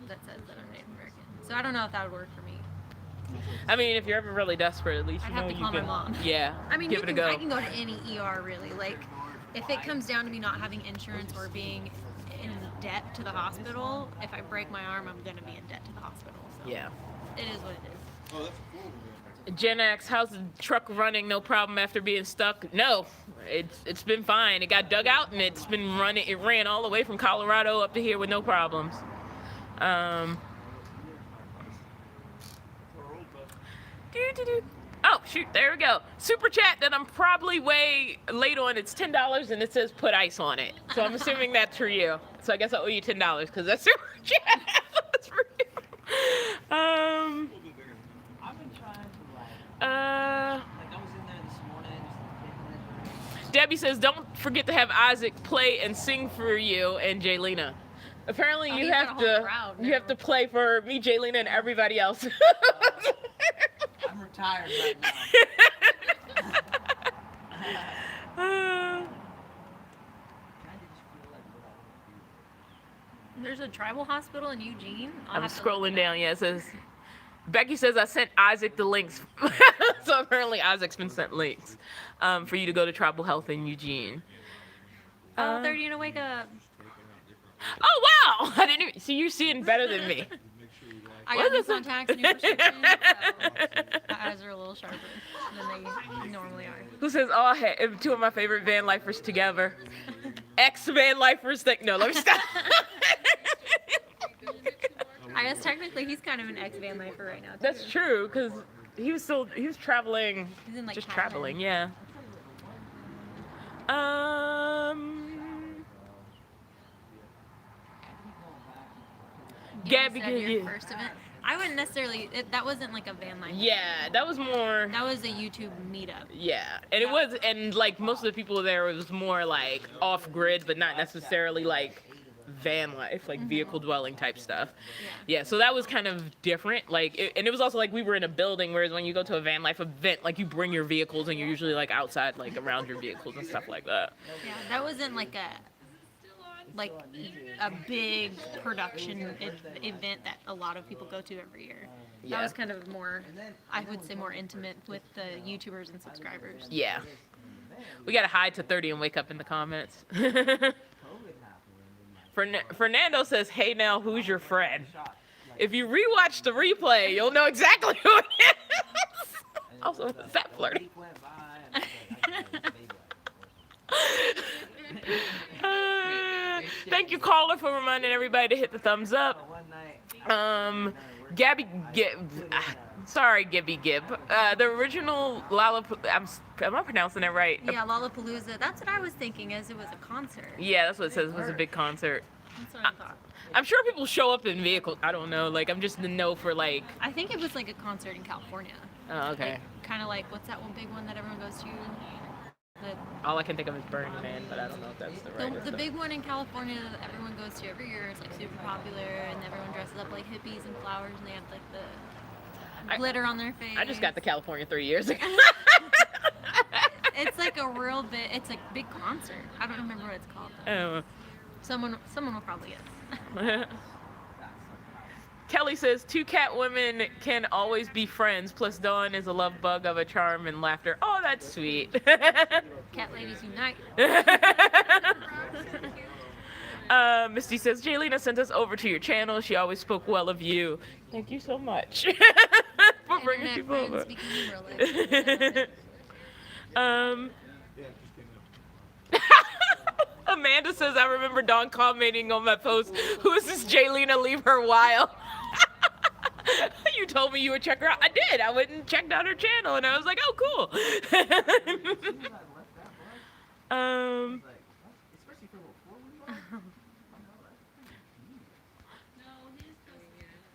that says that I'm Native American. So I don't know if that would work for me.
I mean, if you're ever really desperate, at least
I'd
you
have
know
to
you
call
can.
my mom.
Yeah.
I mean,
give it a go.
I can go to any ER really. Like, if it comes down to me not having insurance or being in debt to the hospital, if I break my arm, I'm gonna be in debt to the hospital. So
Yeah.
it is what it is.
Oh, that's cool.
Gen X, how's the truck running? No problem after being stuck? No, it's been fine. It got dug out and it's been running. It ran all the way from Colorado up to here with no problems. Oh, shoot, there we go. Super chat that I'm probably way late on. It's $10 and it says put ice on it. So I'm assuming that's for you. So I guess I owe you $10 because that's super chat. That's for you.
I've been trying to like I was in there this morning.
Debbie says, don't forget to have Isaac play and sing for you and Jaylena. Apparently you have to play for me, Jaylena, and everybody else.
I'm retired right now.
There's a tribal hospital in Eugene.
I'm scrolling down. Yeah, it says, Becky says I sent Isaac the links. So apparently Isaac's been sent links for you to go to Tribal Health in Eugene.
30 to wake up.
Oh wow! I didn't even, see, you're seeing better than me.
I got new contacts, new prescriptions, so my eyes are a little sharper than they normally are.
Who says, oh, I had two of my favorite van lifers together. Ex-van lifers think, no, let me stop.
I guess technically he's kind of an ex-van lifer right now, too.
That's true, because he was traveling,
He's in, like,
just
Thailand.
traveling, yeah. Gabby,
Said your first event. I wouldn't necessarily. That wasn't like a van life.
Yeah, that was more.
That was a YouTube meetup.
Yeah, and it was, and like most of the people there, it was more like off grid, but not necessarily like van life, like vehicle dwelling type stuff. Yeah, so that was kind of different. Like, and it was also like we were in a building, whereas when you go to a van life event, like you bring your vehicles and you're usually like outside, like around your vehicles and stuff like that.
Yeah, that wasn't like a big production event that a lot of people go to every year. That was kind of more, I would say, more intimate with the YouTubers and subscribers.
Yeah. We gotta hide to 30 and wake up in the comments. Fernando says, hey now, who's your friend? If you rewatch the replay, you'll know exactly who it is. Also, is that
A
flirty?
week went by, and I was like, baby,
Thank you, caller, for reminding everybody to hit the thumbs up.
one night,
Gabby Gibb. Sorry, Gibby Gibb. The original am I pronouncing that right?
Yeah, Lollapalooza. That's what I was thinking, as it was a concert.
Yeah, that's what it says. It was a big concert.
That's what I thought.
I'm sure people show up in vehicles. I don't know. Like, I'm just the know for like.
I think it was like a concert in California.
Oh, okay.
Like, kind of like, what's that one big one that everyone goes to?
All I can think of is Burning Man, but I don't know if that's the right.
The big one in California that everyone goes to every year. It's like super popular, and everyone dresses up like hippies and flowers, and they have like the glitter on their face.
I just got to California 3 years ago.
It's like a real big. It's a big concert. I don't remember what it's called. Though.
Oh.
Someone will probably guess.
Kelly says 2 cat women can always be friends. Plus, Dawn is a love bug of a charm and laughter. Oh, that's sweet.
Cat ladies unite.
Misty says Jaylina sent us over to your channel. She always spoke well of you. Thank you so much for bringing
Internet
people
friends
over.
speaking in real life.
Amanda says, I remember Dawn commenting on my post, who is this Jaylina? Leave her a while. You told me you would check her out. I did. I went and checked out her channel, and I was like, oh, cool.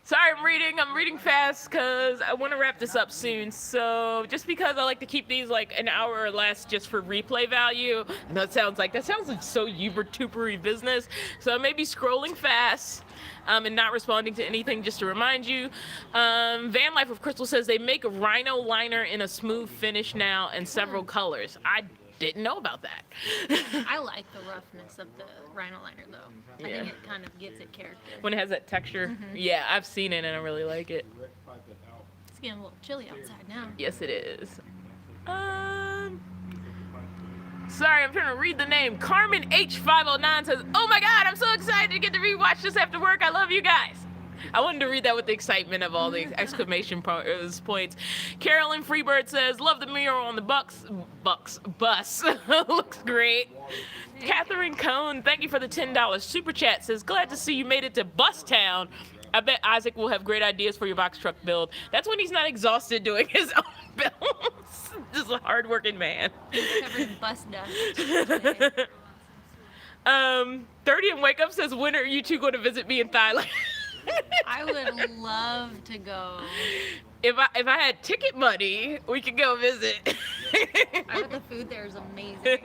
Sorry, I'm reading fast because I want to wrap this up soon. So just because I like to keep these like an hour or less just for replay value, and that sounds like so uber-tubery business. So I may be scrolling fast and not responding to anything just to remind you. Vanlife of Crystal says they make a rhino liner in a smooth finish now and several colors. I didn't know about that.
I like the roughness of the rhino liner though. I think it kind of gives it character.
When it has that texture. Yeah, I've seen it and I really like it.
It's getting a little chilly outside now.
Yes, it is. Sorry, I'm trying to read the name. Carmen H509 says, oh my God, I'm so excited to get to rewatch this after work. I love you guys. I wanted to read that with the excitement of all the exclamation points. Carolyn Freebird says, love the mural on the bus. Looks great. Catherine Cohn, thank you for the $10 super chat, says, glad to see you made it to Bustown. I bet Isaac will have great ideas for your BoxTruck build. That's when he's not exhausted doing his own builds. Just a hardworking man.
He's covered in bus dust.
30 and Wake Up says, when are you two going to visit me in Thailand?
I would love to go.
If I had ticket money, we could go visit.
I bet the food there is amazing.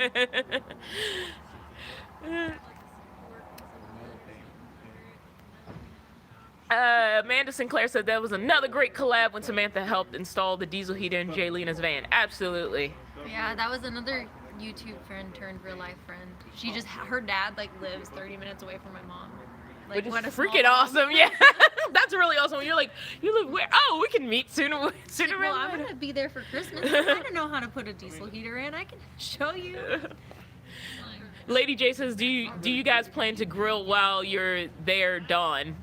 Amanda Sinclair said that was another great collab when Samantha helped install the diesel heater in Jaylina's van. Absolutely.
Yeah, that was another YouTube friend turned real life friend. Her dad like lives 30 minutes away from my mom. Like,
Which is
what a small
freaking
world.
awesome. Yeah. That's really awesome. You're like, you live where? Oh, we can meet sooner
Well,
rather
I'm
than
gonna be there for Christmas. I don't know how to put a diesel heater in. I can show you.
Lady J says, do you guys plan to grill while you're there, Dawn?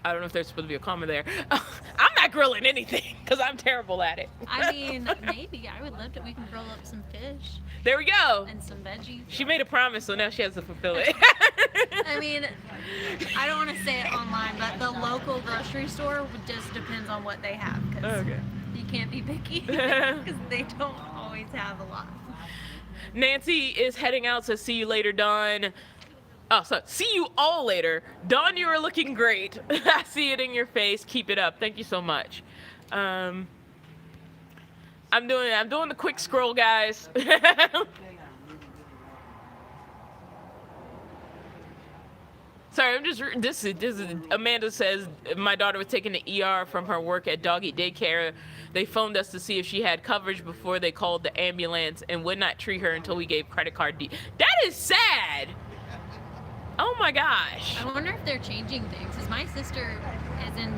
I don't know if there's supposed to be a comment there. I'm not grilling anything because I'm terrible at it.
I mean, maybe I would love to. We can grill up some fish
There we go.
and some veggies.
She made a promise, so now she has to fulfill it.
I mean, I don't want to say it online, but the local grocery store just depends on what they have. Cause
Okay.
you can't be picky because they don't always have a lot.
Nancy is heading out, so see you later, Dawn. Oh, so see you all later. Dawn, you are looking great. I see it in your face. Keep it up. Thank you so much. I'm doing the quick scroll, guys. Sorry, this is Amanda says my daughter was taken to ER from her work at doggy daycare. They phoned us to see if she had coverage before they called the ambulance and would not treat her until we gave credit card That is sad. Oh my gosh.
I wonder if they're changing things. Cause my sister is in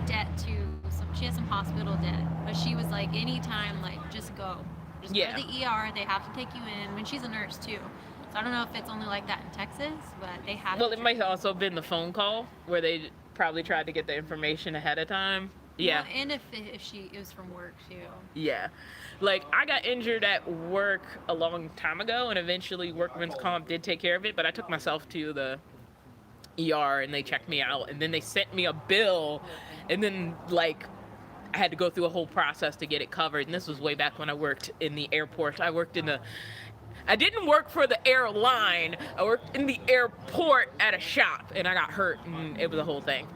debt to she has some hospital debt, but she was like, anytime, like just go to the ER. They have to take you in. I mean, she's a nurse too, so I don't know if it's only like that in Texas, but they have.
Well, it might also have been the phone call where they probably tried to get the information ahead of time. Yeah.
Well, and if it was from work too.
Yeah. Like, I got injured at work a long time ago, and eventually workman's comp did take care of it, but I took myself to the ER, and they checked me out, and then they sent me a bill, and then, like, I had to go through a whole process to get it covered, and this was way back when I worked in the airport. I didn't work for the airline, I worked in the airport at a shop, and I got hurt, and it was a whole thing.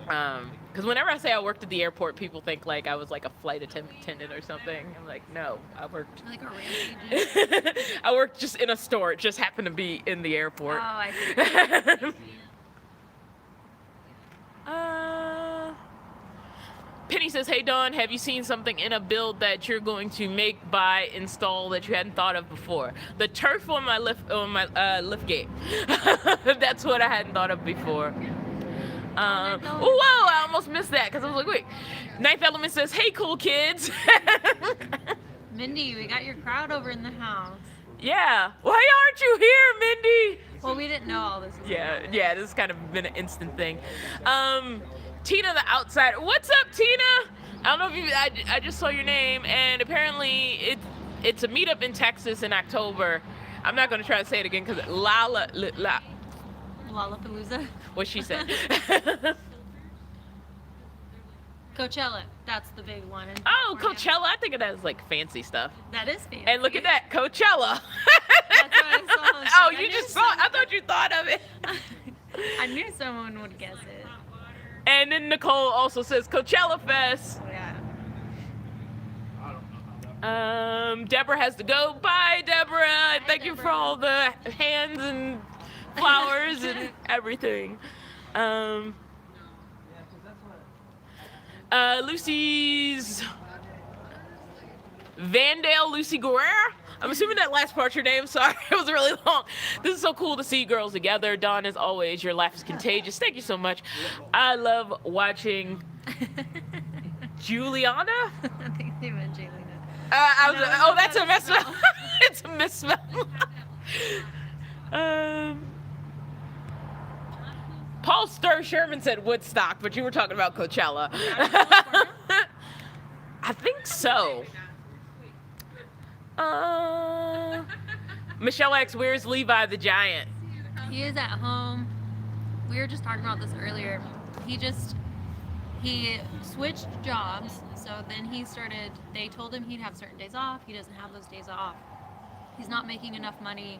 Because whenever I say I worked at the airport, people think like I was like a flight attendant or something. I'm like, no, I worked.
Like a rampage.
I worked just in a store. It just happened to be in the airport.
Oh, I see.
Penny says, hey Dawn, have you seen something in a build that you're going to make, buy, install that you hadn't thought of before? The turf on my lift gate. That's what I hadn't thought of before. Oh, whoa, I almost missed that because I was like, wait. Ninth Element says, hey, cool kids.
Mindy, we got your crowd over in the house.
Yeah. Why aren't you here, Mindy?
Well, we didn't know all this.
Yeah, this has kind of been an instant thing. Tina the Outsider. What's up, Tina? I don't know if you, I just saw your name, and apparently it's a meetup in Texas in October. I'm not going to try to say it again because
Lollapalooza.
what she said.
Coachella, that's the big one.
Oh, Coachella. I think of that as like fancy stuff.
That is fancy.
And look at that, Coachella.
That's what I saw.
Oh, you just saw it. I thought you thought of it.
I knew someone would guess it.
And then Nicole also says Coachella Fest.
Yeah.
Deborah has to go. Bye, Deborah. Thank you for all the hands and flowers and everything. Lucy's Vandale, Lucy Guerrera. I'm assuming that last part's your name. Sorry, it was really long. This is so cool to see girls together. Dawn, as always, your laugh is contagious. Thank you so much. I love watching Juliana.
I think they meant Jaylina.
That's a misspell. It's a misspell. Paul Sherman said Woodstock, but you were talking about Coachella. I think so. Michelle X, where's Levi the Giant?
He is at home. We were just talking about this earlier. He switched jobs, so then they told him he'd have certain days off. He doesn't have those days off. He's not making enough money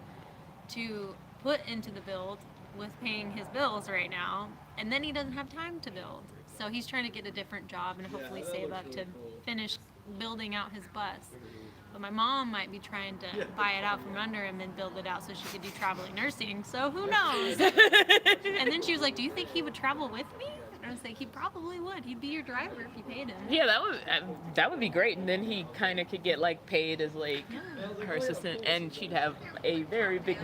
to put into the build with paying his bills right now, and then he doesn't have time to build. So he's trying to get a different job and hopefully save up to finish building out his bus. But my mom might be trying to buy it out from under him and build it out so she could do traveling nursing. So who knows? And then she was like, do you think he would travel with me? And I was like, he probably would. He'd be your driver if you paid him.
Yeah, that would be great. And then he kind of could get like paid as like her assistant, and she'd have a very big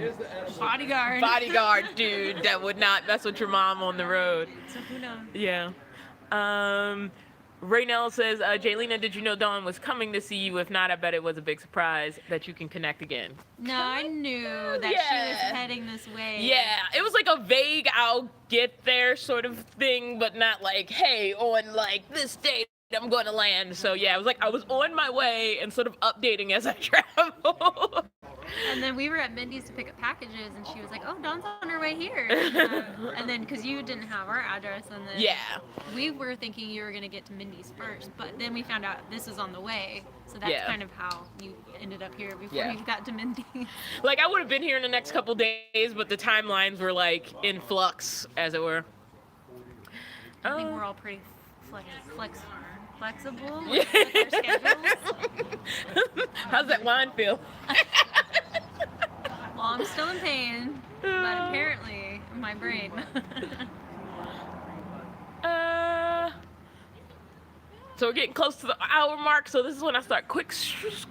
Bodyguard,
dude, that would not mess with your mom on the road.
So who knows?
Yeah. Raynell says, Jaylina, did you know Dawn was coming to see you? If not, I bet it was a big surprise that you can connect again.
No, I knew that she was heading this way.
Yeah, it was like a vague I'll get there sort of thing, but not like, hey, on like this date I'm going to land. So yeah, it was like I was on my way and sort of updating as I travel.
And then we were at Mindy's to pick up packages, and she was like, oh, Dawn's on her way here. And then, because you didn't have our address, and then we were thinking you were going to get to Mindy's first, but then we found out this was on the way. So that's kind of how you ended up here before you got to Mindy's.
Like, I would have been here in the next couple days, but the timelines were, like, in flux, as it were.
I think we're all pretty flexible with our schedules.
How's that wine feel?
Well, I'm still in pain, but apparently my brain.
So we're getting close to the hour mark, so this is when I start quick scrolling.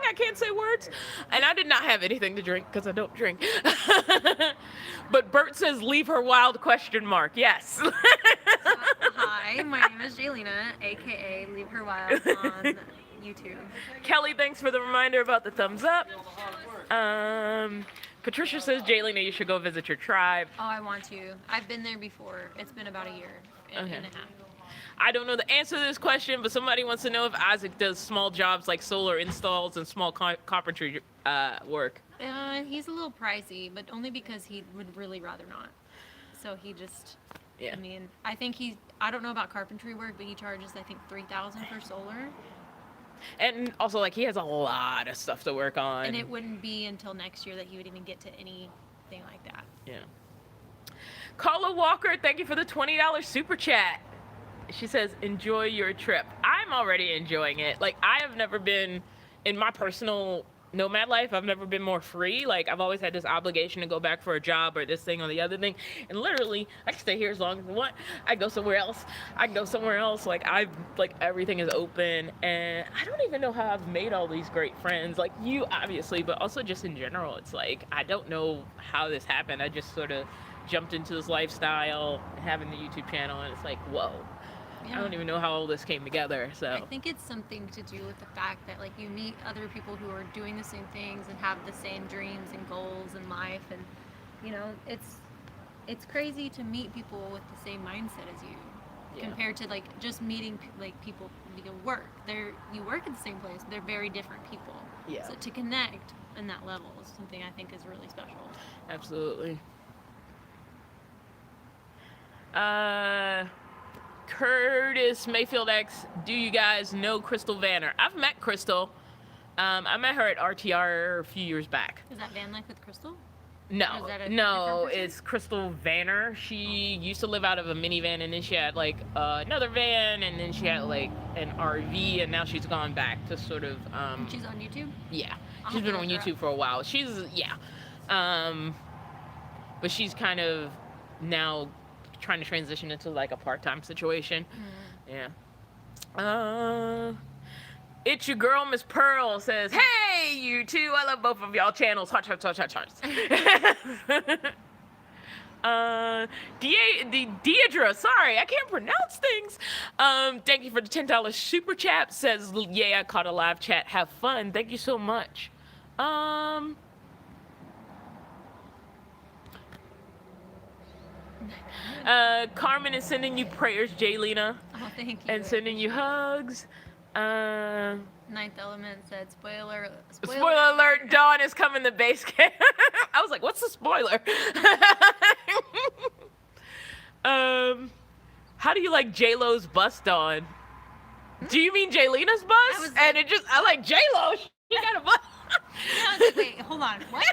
I can't say words. And I did not have anything to drink because I don't drink. But Bert says, leave her wild ? Yes.
Hi, my name is Jaylina, aka Leave Her Wild on YouTube.
Kelly, thanks for the reminder about the thumbs up. Patricia says, Jaylina, you should go visit your tribe.
Oh, I want to. I've been there before. It's been about a year and a half.
I don't know the answer to this question, but somebody wants to know if Isaac does small jobs like solar installs and small carpentry work.
He's a little pricey, but only because he would really rather not. So he just,
Yeah.
I mean, I think I don't know about carpentry work, but he charges, I think, $3,000 for solar.
And also, like, he has a lot of stuff to work on.
And it wouldn't be until next year that he would even get to anything like that.
Yeah. Carla Walker, thank you for the $20 super chat. She says, enjoy your trip. I'm already enjoying it. Like, I have never been, in my personal nomad life, I've never been more free. Like, I've always had this obligation to go back for a job or this thing or the other thing. And literally, I can stay here as long as I want. I go somewhere else. I can go somewhere else. Like, everything is open. And I don't even know how I've made all these great friends. Like, you, obviously, but also just in general. It's like, I don't know how this happened. I just sort of jumped into this lifestyle, having the YouTube channel, and it's like, whoa.
Yeah.
I don't even know how all this came together, so.
I think it's something to do with the fact that, like, you meet other people who are doing the same things and have the same dreams and goals in life, and, you know, it's crazy to meet people with the same mindset as you, compared to, like, just meeting, like, people you work. You work at the same place, they're very different people.
Yeah.
So to connect in that level is something I think is really special.
Absolutely. Curtis Mayfield X, do you guys know Crystal Vanner? I've met Crystal. I met her at RTR a few years back.
Is that Vanlife with Crystal?
No,
Or is that a
no,
different person?
it's Crystal Vanner. She used to live out of a minivan, and then she had like another van, and then she had like an RV, and now she's gone back to sort of.
She's on YouTube?
Yeah,
I'll
she's
have
been
to
on
look her
YouTube for a while. But she's kind of now trying to transition into like a part-time situation. Yeah. It's your girl, Miss Pearl, says, hey, you two, I love both of y'all channels. Hearts, hearts, hearts, hearts, hearts. Deidre, sorry, I can't pronounce things. Thank you for the $10 super chat. Says, yeah, I caught a live chat. Have fun. Thank you so much. Carmen is sending you prayers, Jaylena.
Oh, thank you.
And sending you hugs.
Ninth Element said, spoiler
Alert, Dawn is coming to base camp. I was like, what's the spoiler? How do you like J-Lo's bus, Dawn? Do you mean Jaylena's bus? I like J-Lo. She got a bus.
I was like, wait, hold on, what?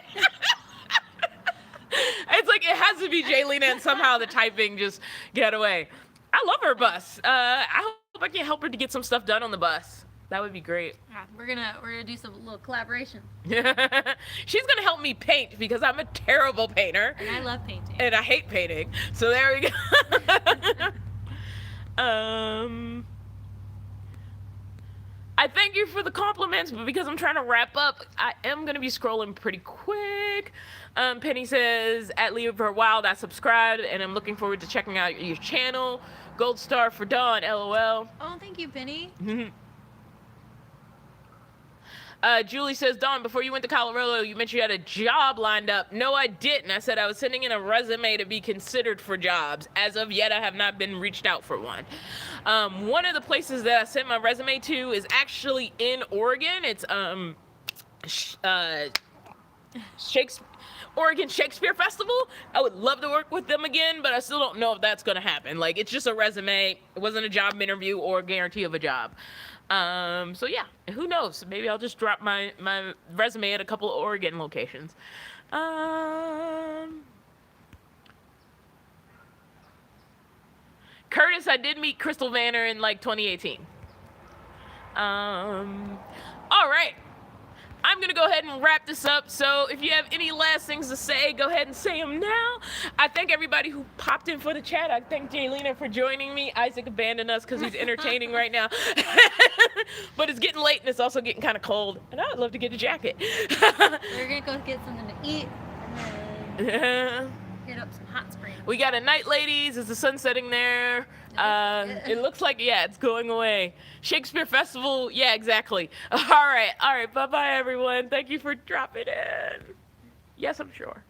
It's like, it has to be Jaylena, and somehow the typing just get away. I love her bus. I hope I can help her to get some stuff done on the bus. That would be great.
Yeah, we're gonna do some little collaboration.
She's gonna help me paint because I'm a terrible painter.
And I love painting.
And I hate painting. So there we go. I thank you for the compliments, but because I'm trying to wrap up, I am going to be scrolling pretty quick. Penny says, at Leave Her Wild, I subscribed, and I'm looking forward to checking out your channel. Gold star for Dawn, LOL.
Oh, thank you, Penny.
Julie says, Dawn, before you went to Colorado, you mentioned you had a job lined up. No, I didn't. I said I was sending in a resume to be considered for jobs. As of yet, I have not been reached out for one. One of the places that I sent my resume to is actually in Oregon. It's Oregon Shakespeare Festival. I would love to work with them again, but I still don't know if that's going to happen. Like, it's just a resume. It wasn't a job interview or a guarantee of a job. So yeah, who knows? Maybe I'll just drop my resume at a couple of Oregon locations. Curtis, I did meet Crystal Vanner in like 2018. All right. I'm going to go ahead and wrap this up. So if you have any last things to say, go ahead and say them now. I thank everybody who popped in for the chat. I thank Jaylena for joining me. Isaac abandoned us because he's entertaining right now. But it's getting late and it's also getting kind of cold. And I would love to get a jacket.
We're going to go get something to eat and then hit up some hot springs.
We got a night, ladies. Is the sun setting there? It looks like, yeah, it's going away. Shakespeare Festival, yeah, exactly. All right, bye-bye, everyone. Thank you for dropping in. Yes, I'm sure.